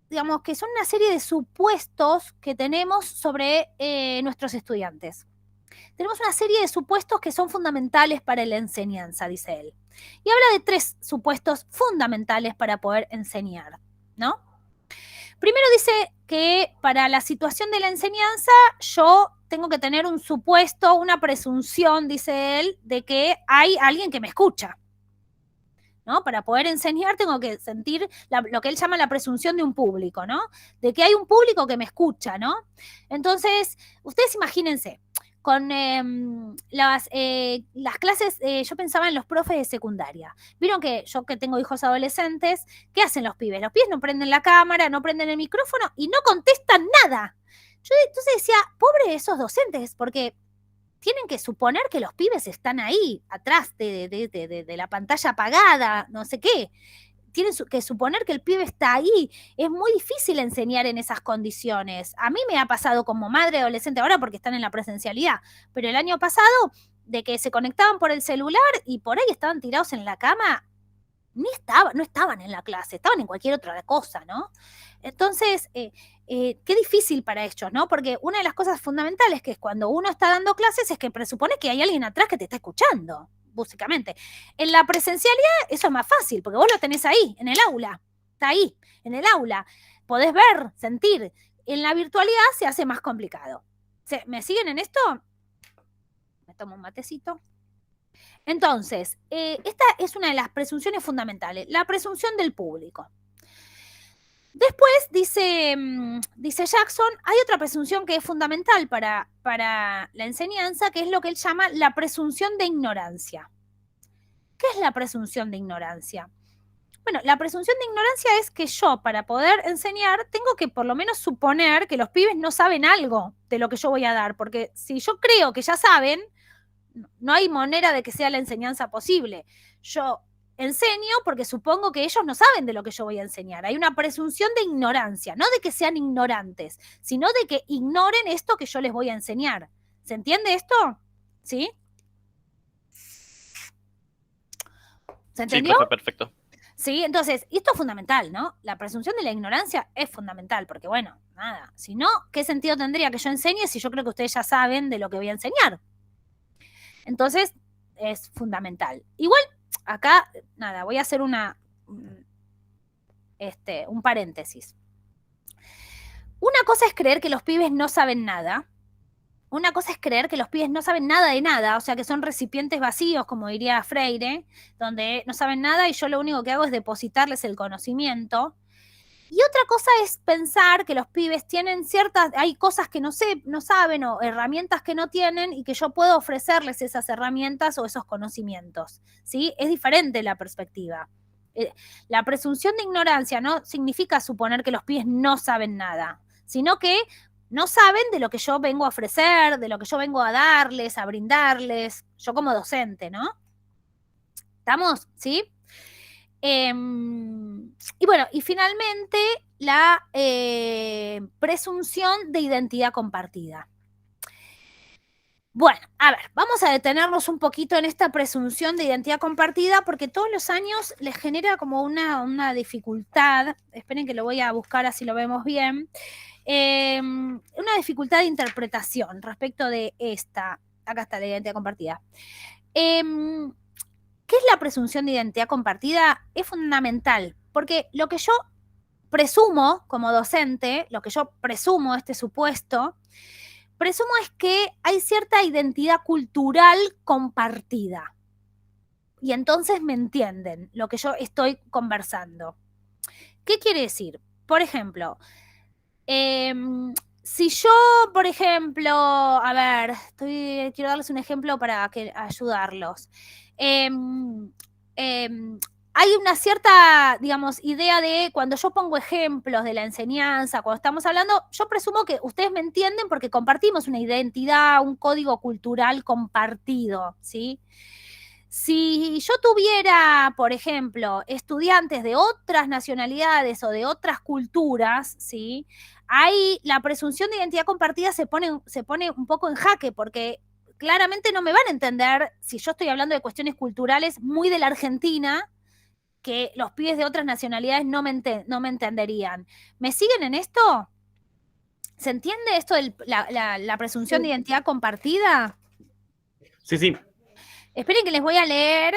digamos que son una serie de supuestos que tenemos sobre nuestros estudiantes. Tenemos una serie de supuestos que son fundamentales para la enseñanza, dice él. Y habla de 3 supuestos fundamentales para poder enseñar, ¿no? Primero dice que para la situación de la enseñanza yo tengo que tener un supuesto, una presunción, dice él, de que hay alguien que me escucha, ¿no? Para poder enseñar tengo que sentir lo que él llama la presunción de un público, ¿no? De que hay un público que me escucha, ¿no? Entonces, ustedes imagínense, con las clases, yo pensaba en los profes de secundaria. Vieron que yo que tengo hijos adolescentes, ¿qué hacen los pibes? Los pibes no prenden la cámara, no prenden el micrófono y no contestan nada. Yo entonces decía, pobre esos docentes, porque tienen que suponer que los pibes están ahí, atrás de la pantalla apagada, no sé qué. Tienen que suponer que el pibe está ahí. Es muy difícil enseñar en esas condiciones. A mí me ha pasado como madre adolescente ahora porque están en la presencialidad, pero el año pasado, de que se conectaban por el celular y por ahí estaban tirados en la cama, no estaban en la clase, estaban en cualquier otra cosa, ¿no? Entonces, qué difícil para ellos, ¿no? Porque una de las cosas fundamentales que es cuando uno está dando clases es que presupone que hay alguien atrás que te está escuchando, básicamente. En la presencialidad eso es más fácil, porque vos lo tenés ahí, en el aula, está ahí, en el aula, podés ver, sentir. En la virtualidad se hace más complicado. ¿Me siguen en esto? Me tomo un matecito. Entonces, esta es una de las presunciones fundamentales, la presunción del público. Después, dice Jackson, hay otra presunción que es fundamental para la enseñanza, que es lo que él llama la presunción de ignorancia. ¿Qué es la presunción de ignorancia? Bueno, la presunción de ignorancia es que yo, para poder enseñar, tengo que por lo menos suponer que los pibes no saben algo de lo que yo voy a dar, porque si yo creo que ya saben, no hay manera de que sea la enseñanza posible. Yo enseño porque supongo que ellos no saben de lo que yo voy a enseñar. Hay una presunción de ignorancia, no de que sean ignorantes, sino de que ignoren esto que yo les voy a enseñar. ¿Se entiende esto? ¿Sí? ¿Se entendió? Sí, profe, perfecto. Sí, entonces, esto es fundamental, ¿no? La presunción de la ignorancia es fundamental, porque bueno, nada, si no, ¿qué sentido tendría que yo enseñe si yo creo que ustedes ya saben de lo que voy a enseñar? Entonces, es fundamental. Igual, acá, nada, voy a hacer un paréntesis. Una cosa es creer que los pibes no saben nada. Una cosa es creer que los pibes no saben nada de nada, o sea, que son recipientes vacíos, como diría Freire, donde no saben nada y yo lo único que hago es depositarles el conocimiento. Y otra cosa es pensar que los pibes tienen hay cosas que no saben o herramientas que no tienen y que yo puedo ofrecerles esas herramientas o esos conocimientos, ¿sí? Es diferente la perspectiva. La presunción de ignorancia no significa suponer que los pibes no saben nada, sino que no saben de lo que yo vengo a ofrecer, de lo que yo vengo a darles, a brindarles, yo como docente, ¿no? ¿Estamos? ¿Sí? Y bueno, y finalmente la presunción de identidad compartida. Bueno, a ver, vamos a detenernos un poquito en esta presunción de identidad compartida porque todos los años les genera como una dificultad, esperen que lo voy a buscar así lo vemos bien, una dificultad de interpretación respecto de esta, acá está la identidad compartida. ¿Qué es la presunción de identidad compartida? Es fundamental, porque lo que yo presumo como docente, lo que yo presumo, este supuesto, presumo es que hay cierta identidad cultural compartida. Y entonces me entienden lo que yo estoy conversando. ¿Qué quiere decir? Por ejemplo, si yo, por ejemplo, a ver, quiero darles un ejemplo para ayudarlos. Hay una cierta, digamos, idea de cuando yo pongo ejemplos de la enseñanza, cuando estamos hablando, yo presumo que ustedes me entienden porque compartimos una identidad, un código cultural compartido, ¿sí? Si yo tuviera, por ejemplo, estudiantes de otras nacionalidades o de otras culturas, ¿sí? Ahí la presunción de identidad compartida se pone un poco en jaque porque claramente no me van a entender si yo estoy hablando de cuestiones culturales muy de la Argentina, que los pibes de otras nacionalidades no me entenderían. ¿Me siguen en esto? ¿Se entiende esto de la presunción de identidad compartida? Sí, sí. Esperen que les voy a leer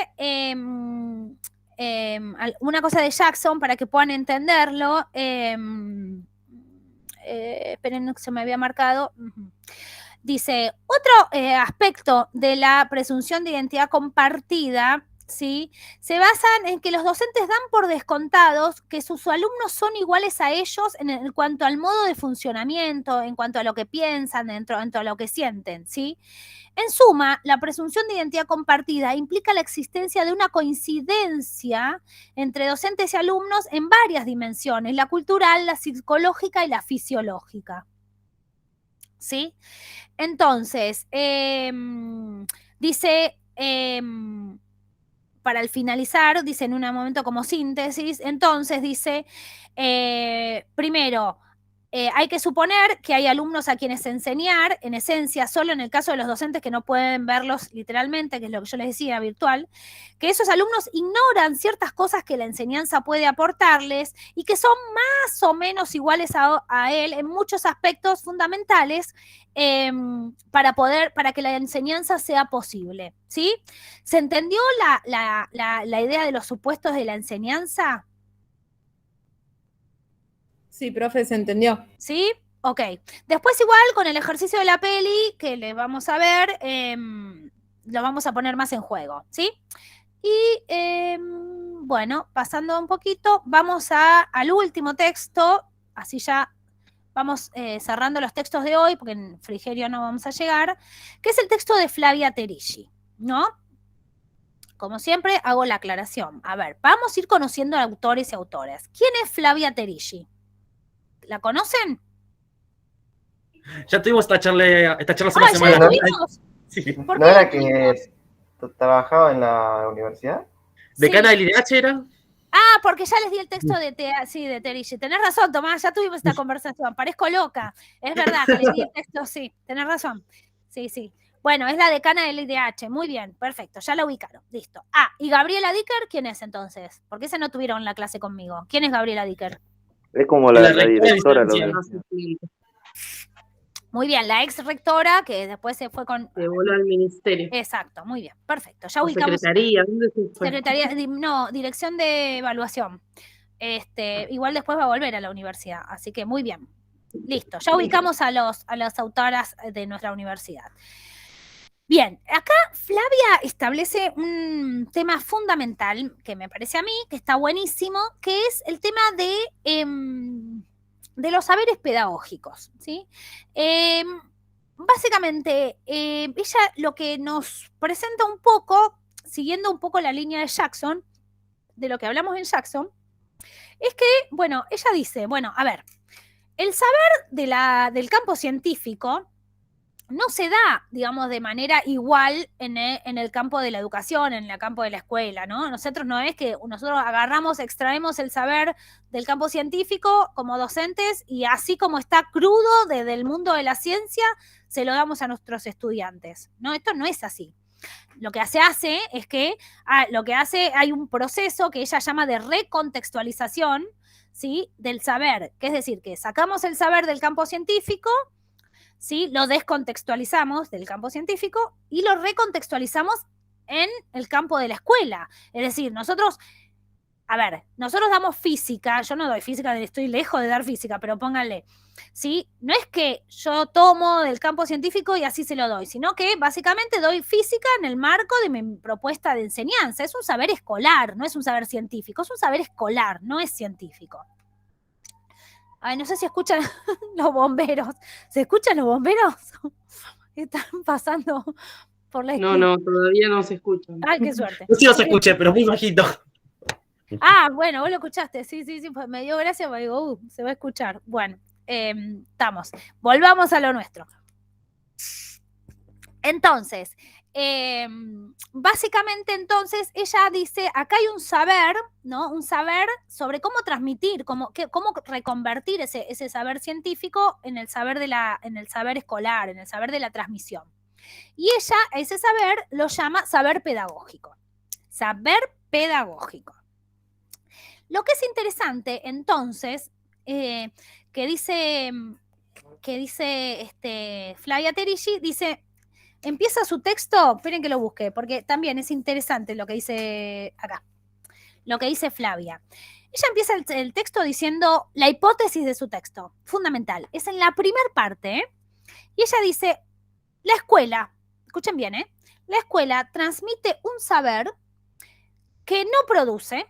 una cosa de Jackson para que puedan entenderlo. Esperen que se me había marcado. Dice, otro aspecto de la presunción de identidad compartida, ¿sí? Se basan en que los docentes dan por descontados que sus alumnos son iguales a ellos en cuanto al modo de funcionamiento, en cuanto a lo que piensan, en cuanto a lo que sienten, ¿sí? En suma, la presunción de identidad compartida implica la existencia de una coincidencia entre docentes y alumnos en varias dimensiones, la cultural, la psicológica y la fisiológica, ¿sí? Entonces, dice, para el finalizar, dice en un momento como síntesis, entonces dice, primero, hay que suponer que hay alumnos a quienes enseñar, en esencia, solo en el caso de los docentes que no pueden verlos literalmente, que es lo que yo les decía, virtual, que esos alumnos ignoran ciertas cosas que la enseñanza puede aportarles y que son más o menos iguales a él en muchos aspectos fundamentales para que la enseñanza sea posible, ¿sí? ¿Se entendió la idea de los supuestos de la enseñanza? Sí, profe, se entendió. ¿Sí? Ok. Después igual con el ejercicio de la peli, que les vamos a ver, lo vamos a poner más en juego, ¿sí? Y bueno, pasando un poquito, vamos al último texto, así ya vamos cerrando los textos de hoy, porque en Frigerio no vamos a llegar, que es el texto de Flavia Terilli, ¿no? Como siempre, hago la aclaración. A ver, vamos a ir conociendo a autores y autoras. ¿Quién es Flavia Terilli? ¿La conocen? Ya tuvimos esta charla hace una ¿Ya semana. la tuvimos? Sí. ¿No era que trabajaba en la universidad? ¿Decana del IDH era? Ah, porque ya les di el texto de Terilli. Tenés razón, Tomás, ya tuvimos esta conversación. Parezco loca. Es verdad que les di el texto, sí, tenés razón. Sí, sí. Bueno, es la decana del IDH. Muy bien, perfecto, ya la ubicaron. Listo. Ah, ¿y Gabriela Dicker quién es entonces? Porque ese no tuvieron la clase conmigo. ¿Quién es Gabriela Dicker? Es como la directora de la universidad. Muy bien, la ex rectora que después se fue con... Se voló al ministerio. Exacto, muy bien, perfecto. Ya O ubicamos... secretaría, ¿dónde se fue? Secretaría, no, dirección de evaluación. Igual después va a volver a la universidad, así que muy bien. Listo, ya ubicamos a las autoras de nuestra universidad. Bien, acá Flavia establece un tema fundamental que me parece a mí, que está buenísimo, que es el tema de los saberes pedagógicos, ¿sí? Básicamente, ella lo que nos presenta un poco, siguiendo un poco la línea de Jackson, de lo que hablamos en Jackson, es que, bueno, ella dice, bueno, a ver, el saber del campo científico no se da, digamos, de manera igual en el campo de la educación, en el campo de la escuela, ¿no? Nosotros no es que nosotros extraemos el saber del campo científico como docentes y así como está crudo desde el mundo de la ciencia, se lo damos a nuestros estudiantes, ¿no? Esto no es así. Lo que se hace es que hay un proceso que ella llama de recontextualización, ¿sí? Del saber, que es decir, que sacamos el saber del campo científico, ¿sí? Lo descontextualizamos del campo científico y lo recontextualizamos en el campo de la escuela. Es decir, nosotros damos física, yo no doy física, estoy lejos de dar física, pero pónganle, ¿sí? No es que yo tomo del campo científico y así se lo doy, sino que básicamente doy física en el marco de mi propuesta de enseñanza. Es un saber escolar, no es un saber científico, es un saber escolar, no es científico. Ay, no sé si escuchan los bomberos. ¿Se escuchan los bomberos? Están pasando por la esquina. No, todavía no se escuchan. Ay, qué suerte. Yo sí los escuché, pero muy bajito. Ah, bueno, vos lo escuchaste. Sí, pues me dio gracia porque digo, se va a escuchar. Bueno, estamos. Volvamos a lo nuestro. Entonces, básicamente entonces ella dice, acá hay un saber, ¿no? Un saber sobre cómo transmitir, cómo reconvertir ese saber científico en el saber escolar, en el saber de la transmisión. Y ella, ese saber, lo llama saber pedagógico. Saber pedagógico. Lo que es interesante, entonces, que dice Flavia Terilli, dice... Empieza su texto, esperen que lo busque, porque también es interesante lo que dice acá, lo que dice Flavia. Ella empieza el texto diciendo la hipótesis de su texto, fundamental. Es en la primera parte, y ella dice, La escuela, escuchen bien, la escuela transmite un saber que no produce,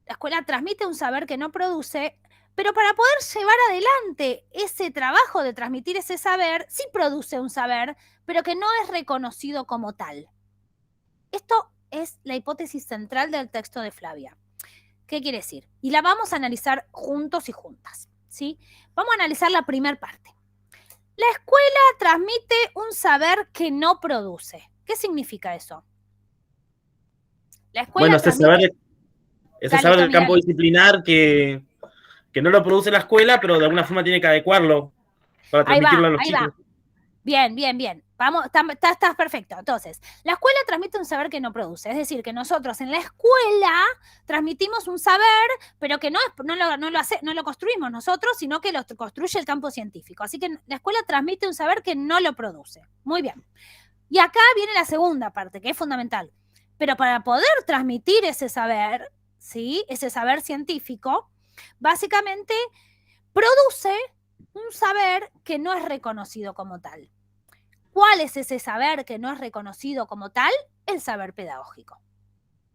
la escuela transmite un saber que no produce, pero para poder llevar adelante ese trabajo de transmitir ese saber, sí produce un saber, pero que no es reconocido como tal. Esto es la hipótesis central del texto de Flavia. ¿Qué quiere decir? Y la vamos a analizar juntos y juntas, ¿sí? Vamos a analizar la primera parte. La escuela transmite un saber que no produce. ¿Qué significa eso? La escuela Bueno, ese saber del campo disciplinar que no lo produce la escuela, pero de alguna forma tiene que adecuarlo para transmitirlo a los chicos. Va. Bien, bien, bien. Vamos, estás perfecto. Entonces, la escuela transmite un saber que no produce. Es decir, que nosotros en la escuela transmitimos un saber, pero que no lo construimos nosotros, sino que lo construye el campo científico. Así que la escuela transmite un saber que no lo produce. Muy bien. Y acá viene la segunda parte, que es fundamental. Pero para poder transmitir ese saber, ¿sí? Ese saber científico, básicamente produce un saber que no es reconocido como tal. ¿Cuál es ese saber que no es reconocido como tal? El saber pedagógico.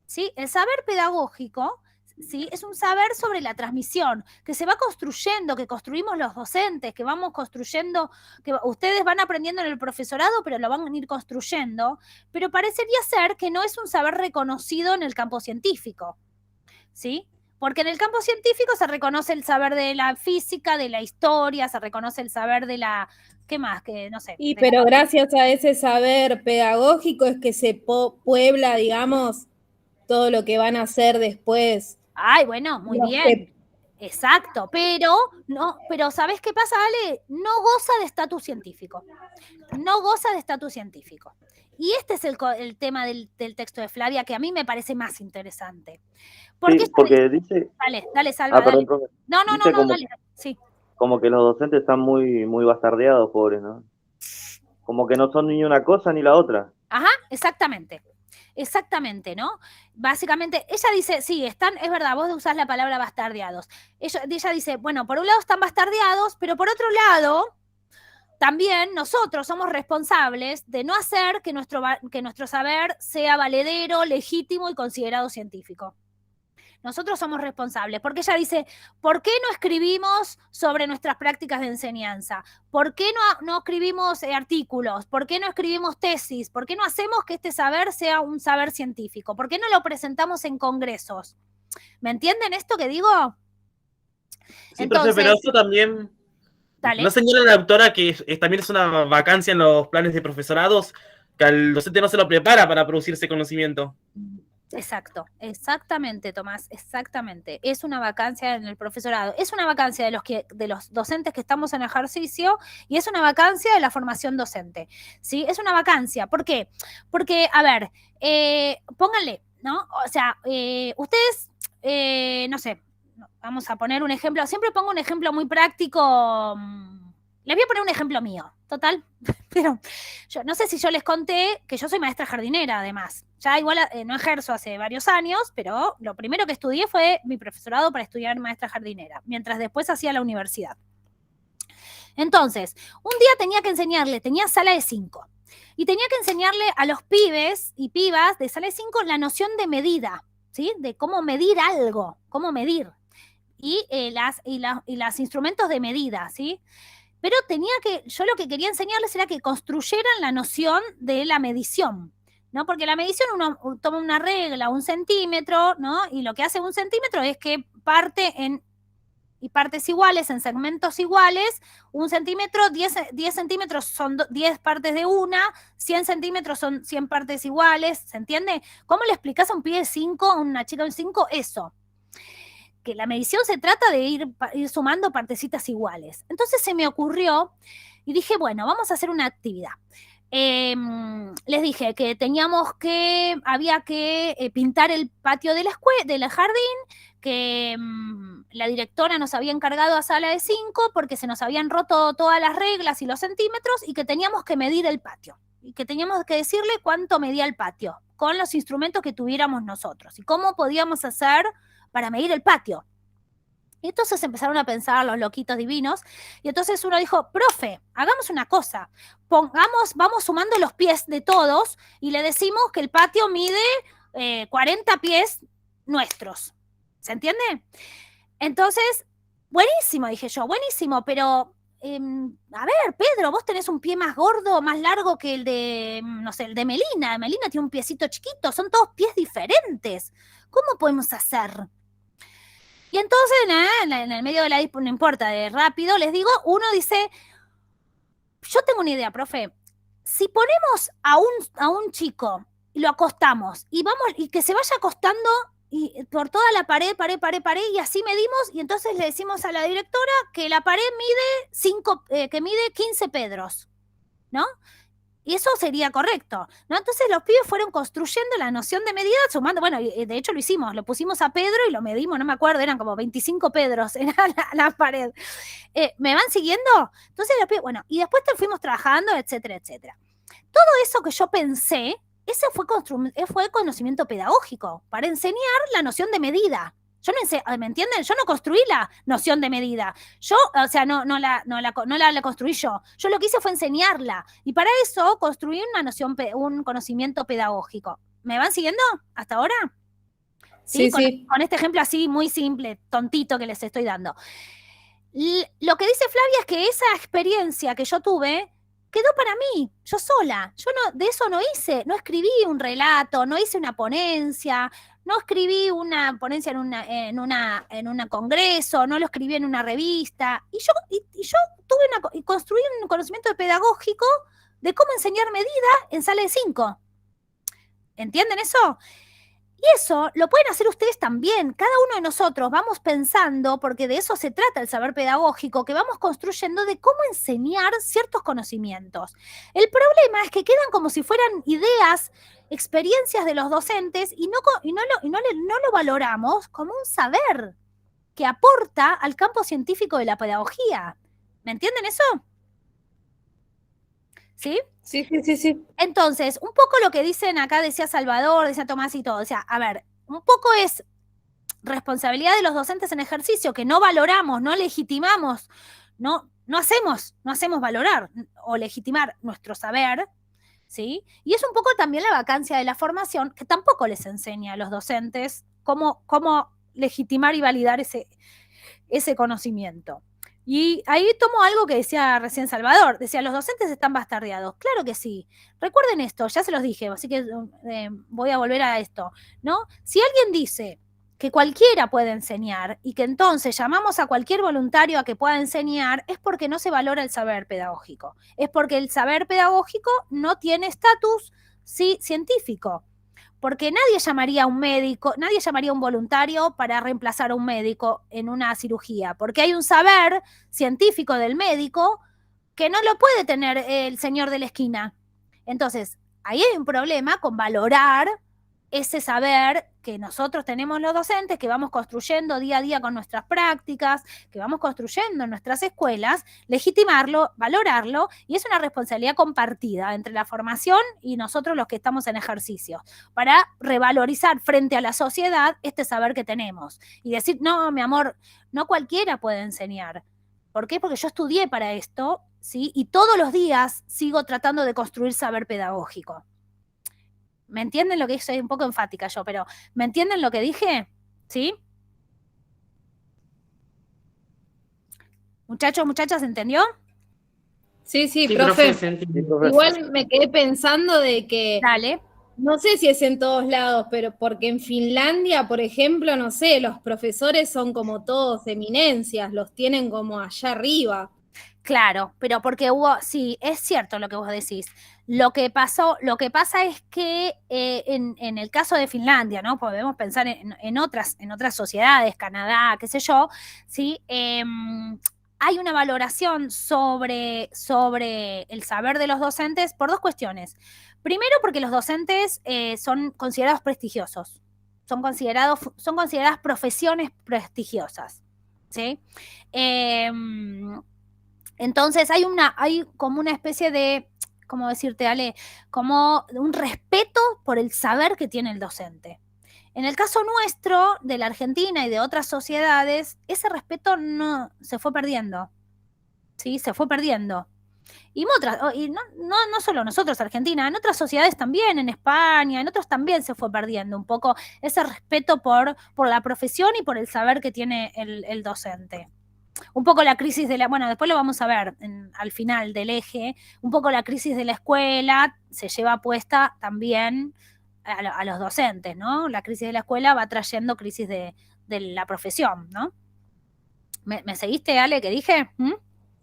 ¿Sí? El saber pedagógico, ¿sí? Es un saber sobre la transmisión, que se va construyendo, que construimos los docentes, que vamos construyendo, que ustedes van aprendiendo en el profesorado, pero lo van a ir construyendo, pero parecería ser que no es un saber reconocido en el campo científico, ¿sí? Porque en el campo científico se reconoce el saber de la física, de la historia, se reconoce el saber de la... ¿Qué más? Que no sé. Pero gracias a ese saber pedagógico es que se puebla, digamos, todo lo que van a hacer después. Ay, bueno, muy bien. Exacto, pero ¿sabés qué pasa, Ale? No goza de estatus científico. No goza de estatus científico. Y este es el tema del texto de Flavia, que a mí me parece más interesante. Porque dice... Dale, Salva, perdón, dale. profe. No, dale. Sí. Como que los docentes están muy bastardeados, pobres, ¿no? Como que no son ni una cosa ni la otra. Ajá, exactamente, ¿no? Básicamente, ella dice, sí, es verdad, vos usás la palabra bastardeados. Ella dice, bueno, por un lado están bastardeados, pero por otro lado, también nosotros somos responsables de no hacer que nuestro saber sea valedero, legítimo y considerado científico. Nosotros somos responsables, porque ella dice, ¿por qué no escribimos sobre nuestras prácticas de enseñanza? ¿Por qué no escribimos artículos? ¿Por qué no escribimos tesis? ¿Por qué no hacemos que este saber sea un saber científico? ¿Por qué no lo presentamos en congresos? ¿Me entienden esto que digo? Sí, entonces, profe, pero eso también... Dale. ¿No señala la autora que también es una vacancia en los planes de profesorados, que al docente no se lo prepara para producir ese conocimiento? Exacto, exactamente, Tomás, exactamente. Es una vacancia en el profesorado, es una vacancia de los docentes que estamos en ejercicio y es una vacancia de la formación docente, ¿sí? Es una vacancia, ¿por qué? Porque, a ver, pónganle, ¿no? O sea, ustedes, no sé, vamos a poner un ejemplo, siempre pongo un ejemplo muy práctico. Les voy a poner un ejemplo mío, total, pero yo no sé si yo les conté que yo soy maestra jardinera, además. Ya igual no ejerzo hace varios años, pero lo primero que estudié fue mi profesorado para estudiar maestra jardinera, mientras después hacía la universidad. Entonces, un día tenía sala de 5, y tenía que enseñarle a los pibes y pibas de sala de 5 la noción de medida, ¿sí? De cómo medir algo, cómo medir, y los instrumentos de medida, ¿sí? Pero yo lo que quería enseñarles era que construyeran la noción de la medición, ¿no? Porque la medición uno toma una regla, 1 centímetro, ¿no? Y lo que hace 1 centímetro es que parte en partes iguales, en segmentos iguales. 1 centímetro, 10 centímetros son 10 partes de una, 100 centímetros son 100 partes iguales, ¿se entiende? ¿Cómo le explicás a un pibe de 5, a una chica de 5, eso? Que la medición se trata de ir sumando partecitas iguales. Entonces se me ocurrió y dije, bueno, vamos a hacer una actividad. Les dije que había que pintar el patio del jardín, que la directora nos había encargado a sala de 5 porque se nos habían roto todas las reglas y los centímetros y que teníamos que medir el patio. Y que teníamos que decirle cuánto medía el patio con los instrumentos que tuviéramos nosotros y cómo podíamos hacer para medir el patio. Y entonces empezaron a pensar los loquitos divinos, y entonces uno dijo, profe, hagamos una cosa, vamos sumando los pies de todos y le decimos que el patio mide 40 pies nuestros. ¿Se entiende? Entonces, buenísimo, dije yo, buenísimo, pero a ver, Pedro, vos tenés un pie más gordo, más largo que el de, no sé, el de Melina. Melina tiene un piecito chiquito, son todos pies diferentes. ¿Cómo podemos hacer? Y entonces, en el medio de la disputa, no importa, de rápido, les digo, uno dice, yo tengo una idea, profe, si ponemos a un chico y lo acostamos y que se vaya acostando y por toda la pared, y así medimos, y entonces le decimos a la directora que la pared mide 15 pedros, ¿no? Y eso sería correcto, ¿no? Entonces los pibes fueron construyendo la noción de medida, sumando, bueno, de hecho lo hicimos, lo pusimos a Pedro y lo medimos, no me acuerdo, eran como 25 Pedros, era la pared. ¿Me van siguiendo? Entonces los pibes, bueno, y después fuimos trabajando, etcétera, etcétera. Todo eso que yo pensé, ese fue conocimiento pedagógico, para enseñar la noción de medida. Yo no ¿me entienden? Yo no construí la noción de medida. Yo, o sea, no la construí yo. Yo lo que hice fue enseñarla. Y para eso construí un conocimiento pedagógico. ¿Me van siguiendo hasta ahora? Sí, sí. Con este ejemplo así muy simple, tontito que les estoy dando. Lo que dice Flavia es que esa experiencia que yo tuve quedó para mí, yo sola. Yo de eso no escribí un relato, no hice una ponencia, no escribí una ponencia en un congreso, no lo escribí en una revista. Y yo construí un conocimiento pedagógico de cómo enseñar medida en sala de 5. ¿Entienden eso? Y eso lo pueden hacer ustedes también. Cada uno de nosotros vamos pensando, porque de eso se trata el saber pedagógico, que vamos construyendo de cómo enseñar ciertos conocimientos. El problema es que quedan como si fueran ideas, experiencias de los docentes y no lo valoramos como un saber que aporta al campo científico de la pedagogía. ¿Me entienden eso? ¿Sí? Sí. Entonces, un poco lo que dicen acá, decía Salvador, decía Tomás y todo, o sea, a ver, un poco es responsabilidad de los docentes en ejercicio, que no valoramos, no legitimamos, no hacemos valorar o legitimar nuestro saber, ¿sí? Y es un poco también la vacancia de la formación, que tampoco les enseña a los docentes cómo legitimar y validar ese conocimiento. Y ahí tomo algo que decía recién Salvador, decía, los docentes están bastardeados. Claro que sí. Recuerden esto, ya se los dije, así que voy a volver a esto, ¿no? Si alguien dice que cualquiera puede enseñar y que entonces llamamos a cualquier voluntario a que pueda enseñar, es porque no se valora el saber pedagógico. Es porque el saber pedagógico no tiene estatus científico. Porque nadie llamaría a un médico, nadie llamaría a un voluntario para reemplazar a un médico en una cirugía, porque hay un saber científico del médico que no lo puede tener el señor de la esquina. Entonces, ahí hay un problema con valorar ese saber que nosotros tenemos los docentes, que vamos construyendo día a día con nuestras prácticas, que vamos construyendo en nuestras escuelas, legitimarlo, valorarlo, y es una responsabilidad compartida entre la formación y nosotros los que estamos en ejercicio, para revalorizar frente a la sociedad este saber que tenemos. Y decir, no, mi amor, no cualquiera puede enseñar. ¿Por qué? Porque yo estudié para esto, ¿sí? Y todos los días sigo tratando de construir saber pedagógico. ¿Me entienden lo que soy un poco enfática yo, pero ¿me entienden lo que dije? ¿Sí? Muchachos, muchachas, ¿entendió? Sí, Sí, profe. profe. Igual me quedé pensando de que, Dale. no sé si es en todos lados, pero porque en Finlandia, por ejemplo, no sé, los profesores son como todos eminencias, los tienen como allá arriba. Claro, pero porque sí, es cierto lo que vos decís. Lo que pasa es que en el caso de Finlandia, ¿no? Podemos pensar en otras sociedades, Canadá, qué sé yo, ¿sí? Hay una valoración sobre el saber de los docentes por dos cuestiones. Primero, porque los docentes son considerados prestigiosos, son consideradas profesiones prestigiosas, ¿sí? Entonces hay como una especie de, ¿cómo decirte, Ale? Como un respeto por el saber que tiene el docente. En el caso nuestro, de la Argentina y de otras sociedades, ese respeto no se fue perdiendo. ¿Sí? Se fue perdiendo. Y no solo nosotros, Argentina, en otras sociedades también, en España, en otros también se fue perdiendo un poco ese respeto por la profesión y por el saber que tiene el docente. Un poco la crisis bueno, después lo vamos a ver al final del eje, un poco la crisis de la escuela se lleva puesta también a los docentes, ¿no? La crisis de la escuela va trayendo crisis de la profesión, ¿no? ¿Me seguiste, Ale, que dije?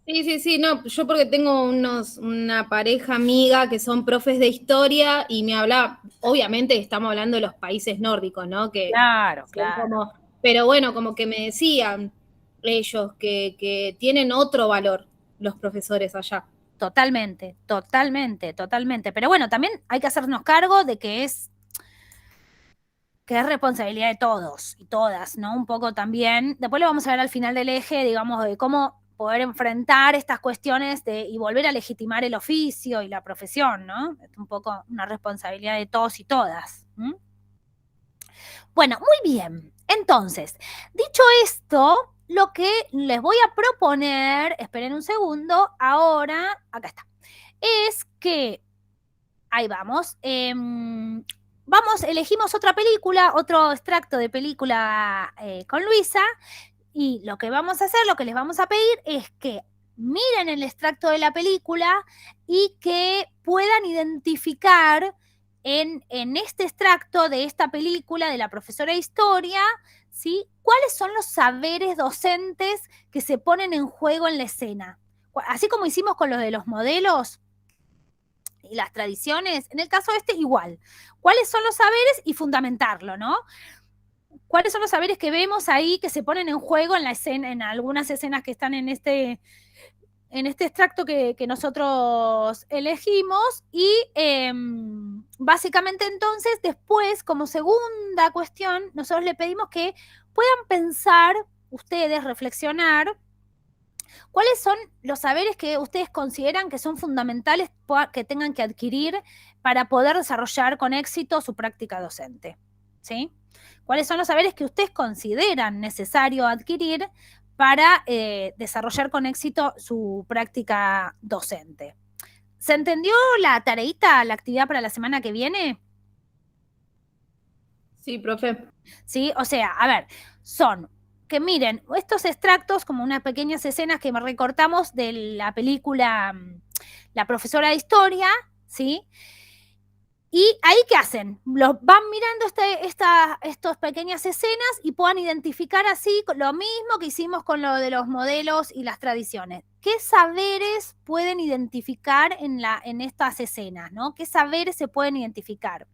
Sí, no, yo porque tengo una pareja amiga que son profes de historia y me hablaba, obviamente estamos hablando de los países nórdicos, ¿no? Que claro. Pero bueno, como que me decían ellos que tienen otro valor los profesores allá. Totalmente. Pero bueno, también hay que hacernos cargo de que es responsabilidad de todos y todas, ¿no? Un poco también. Después lo vamos a ver al final del eje, digamos, de cómo poder enfrentar estas cuestiones y volver a legitimar el oficio y la profesión, ¿no? Es un poco una responsabilidad de todos y todas. Bueno, muy bien. Entonces, dicho esto, lo que les voy a proponer, esperen un segundo, ahora, acá está, es que, ahí vamos, elegimos otra película, otro extracto de película con Luisa, y lo que vamos a hacer, lo que les vamos a pedir es que miren el extracto de la película y que puedan identificar en este extracto de esta película de la profesora de historia, ¿sí? ¿Cuáles son los saberes docentes que se ponen en juego en la escena? Así como hicimos con los de los modelos y las tradiciones, en el caso igual. ¿Cuáles son los saberes? Y fundamentarlo, ¿no? ¿Cuáles son los saberes que vemos ahí que se ponen en juego en la escena, en algunas escenas que están en este extracto que nosotros elegimos? Y básicamente entonces, después, como segunda cuestión, nosotros le pedimos que puedan pensar, ustedes, reflexionar, ¿cuáles son los saberes que ustedes consideran que son fundamentales que tengan que adquirir para poder desarrollar con éxito su práctica docente? ¿Sí? ¿Cuáles son los saberes que ustedes consideran necesario adquirir para desarrollar con éxito su práctica docente? ¿Se entendió la tareita, la actividad para la semana que viene? Sí, profe. Sí, o sea, a ver, son que miren estos extractos como unas pequeñas escenas que recortamos de la película La profesora de historia, ¿sí? Y ahí, ¿qué hacen? Los van mirando estas pequeñas escenas y puedan identificar así lo mismo que hicimos con lo de los modelos y las tradiciones. ¿Qué saberes pueden identificar en estas escenas, ¿no? ¿Qué saberes se pueden identificar?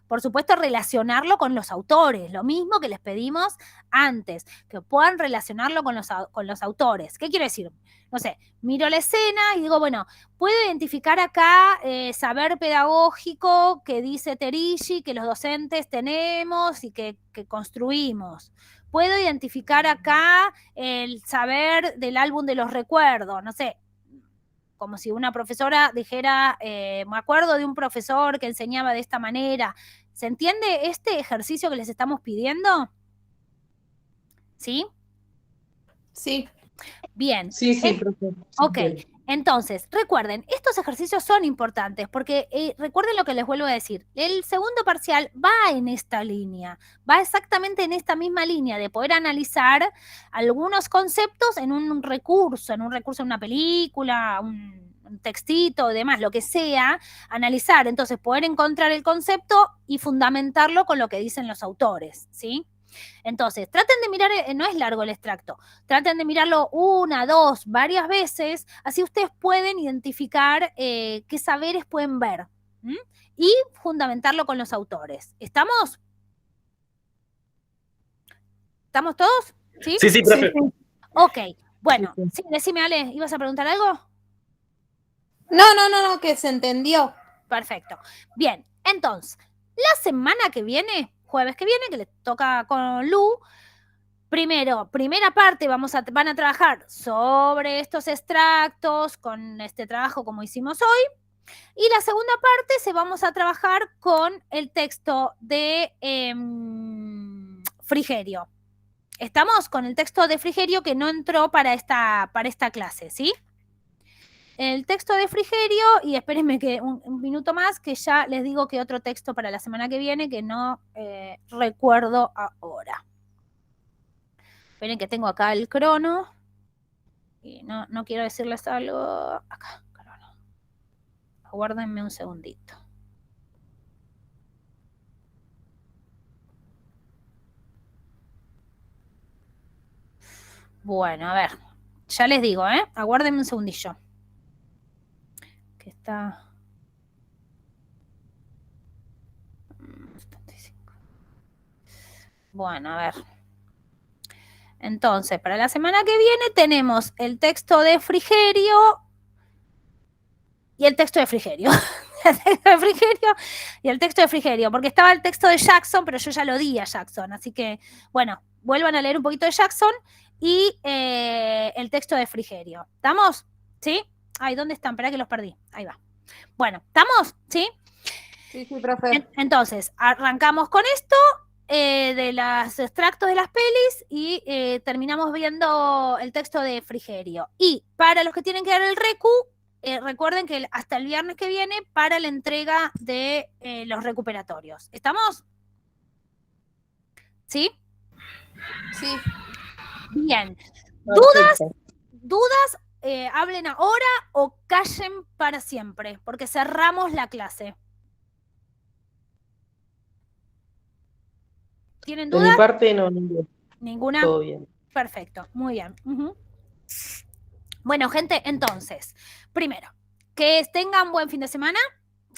Por supuesto, relacionarlo con los autores, lo mismo que les pedimos antes, que puedan relacionarlo con los autores. ¿Qué quiero decir? No sé, miro la escena y digo, bueno, puedo identificar acá saber pedagógico que dice Terigi, que los docentes tenemos y que construimos. Puedo identificar acá el saber del álbum de los recuerdos, no sé, como si una profesora dijera, me acuerdo de un profesor que enseñaba de esta manera. ¿Se entiende este ejercicio que les estamos pidiendo? ¿Sí? Sí. Bien. Sí, profe. Ok, entonces, recuerden, estos ejercicios son importantes porque recuerden lo que les vuelvo a decir. El segundo parcial va en esta línea, va exactamente en esta misma línea de poder analizar algunos conceptos en un recurso, en una película, un textito, demás, lo que sea, analizar, entonces poder encontrar el concepto y fundamentarlo con lo que dicen los autores, ¿sí? Entonces, traten de mirar, no es largo el extracto, traten de mirarlo una, dos, varias veces, así ustedes pueden identificar qué saberes pueden ver y fundamentarlo con los autores. ¿Estamos? ¿Estamos todos? ¿Sí? Sí, profe. Ok, bueno, sí, decime, Ale, ¿ibas a preguntar algo? No, que se entendió. Perfecto. Bien, entonces, la semana que viene, jueves que viene, que le toca con Lu, primera parte, van a trabajar sobre estos extractos, con este trabajo como hicimos hoy, Y la segunda parte se vamos a trabajar con el texto de Frigerio. Estamos con el texto de Frigerio que no entró para esta clase, ¿sí? El texto de Frigerio, y espérenme que un minuto más, que ya les digo que otro texto para la semana que viene que no recuerdo ahora. Esperen que tengo acá el crono. Y no quiero decirles algo. Acá, crono. Aguárdenme un segundito. Bueno, a ver. Ya les digo, aguárdenme un segundillo. Que está... 75. Bueno, a ver. Entonces, para la semana que viene tenemos el texto de Frigerio y el texto de Frigerio. El texto de Frigerio y el texto de Frigerio, porque estaba el texto de Jackson, pero yo ya lo di a Jackson. Así que, bueno, vuelvan a leer un poquito de Jackson y el texto de Frigerio. ¿Estamos? ¿Sí? Ay, ¿dónde están? Esperá que los perdí. Ahí va. Bueno, ¿estamos? ¿Sí? Sí, profe. Entonces, arrancamos con esto de los extractos de las pelis y terminamos viendo el texto de Frigerio. Y para los que tienen que dar el recu, recuerden que hasta el viernes que viene para la entrega de los recuperatorios. ¿Estamos? ¿Sí? Sí. Bien. ¿Dudas? Hablen ahora o callen para siempre, porque cerramos la clase. ¿Tienen dudas? De mi parte, no. ¿Ninguna? Todo bien. Perfecto, muy bien. Bueno, gente, entonces, primero, que tengan buen fin de semana,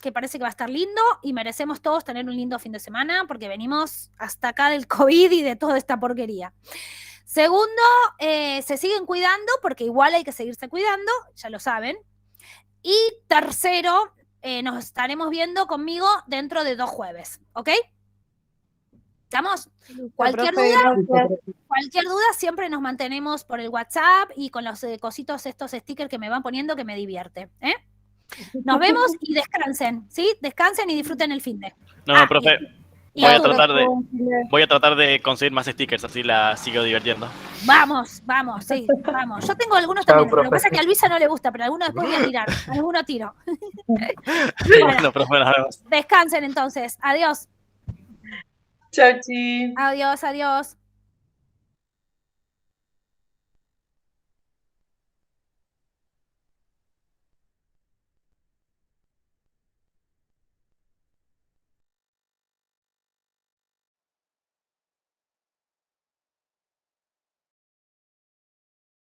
que parece que va a estar lindo y merecemos todos tener un lindo fin de semana porque venimos hasta acá del COVID y de toda esta porquería. Segundo, se siguen cuidando porque igual hay que seguirse cuidando, ya lo saben. Y tercero, nos estaremos viendo conmigo dentro de 2 jueves, ¿ok? ¿Estamos? Cualquier duda, siempre nos mantenemos por el WhatsApp y con los cositos, estos stickers que me van poniendo que me divierte. Nos vemos y descansen, ¿sí? Descansen y disfruten el fin de. No, profe, voy a tratar de conseguir más stickers, así la sigo divirtiendo. Vamos, sí, vamos. Yo tengo algunos también, lo que pasa es que a Luisa no le gusta, pero algunos después voy a tirar, alguno tiro. Bueno, profe, nos vemos. Descansen entonces, adiós. Chau, chi. Adiós.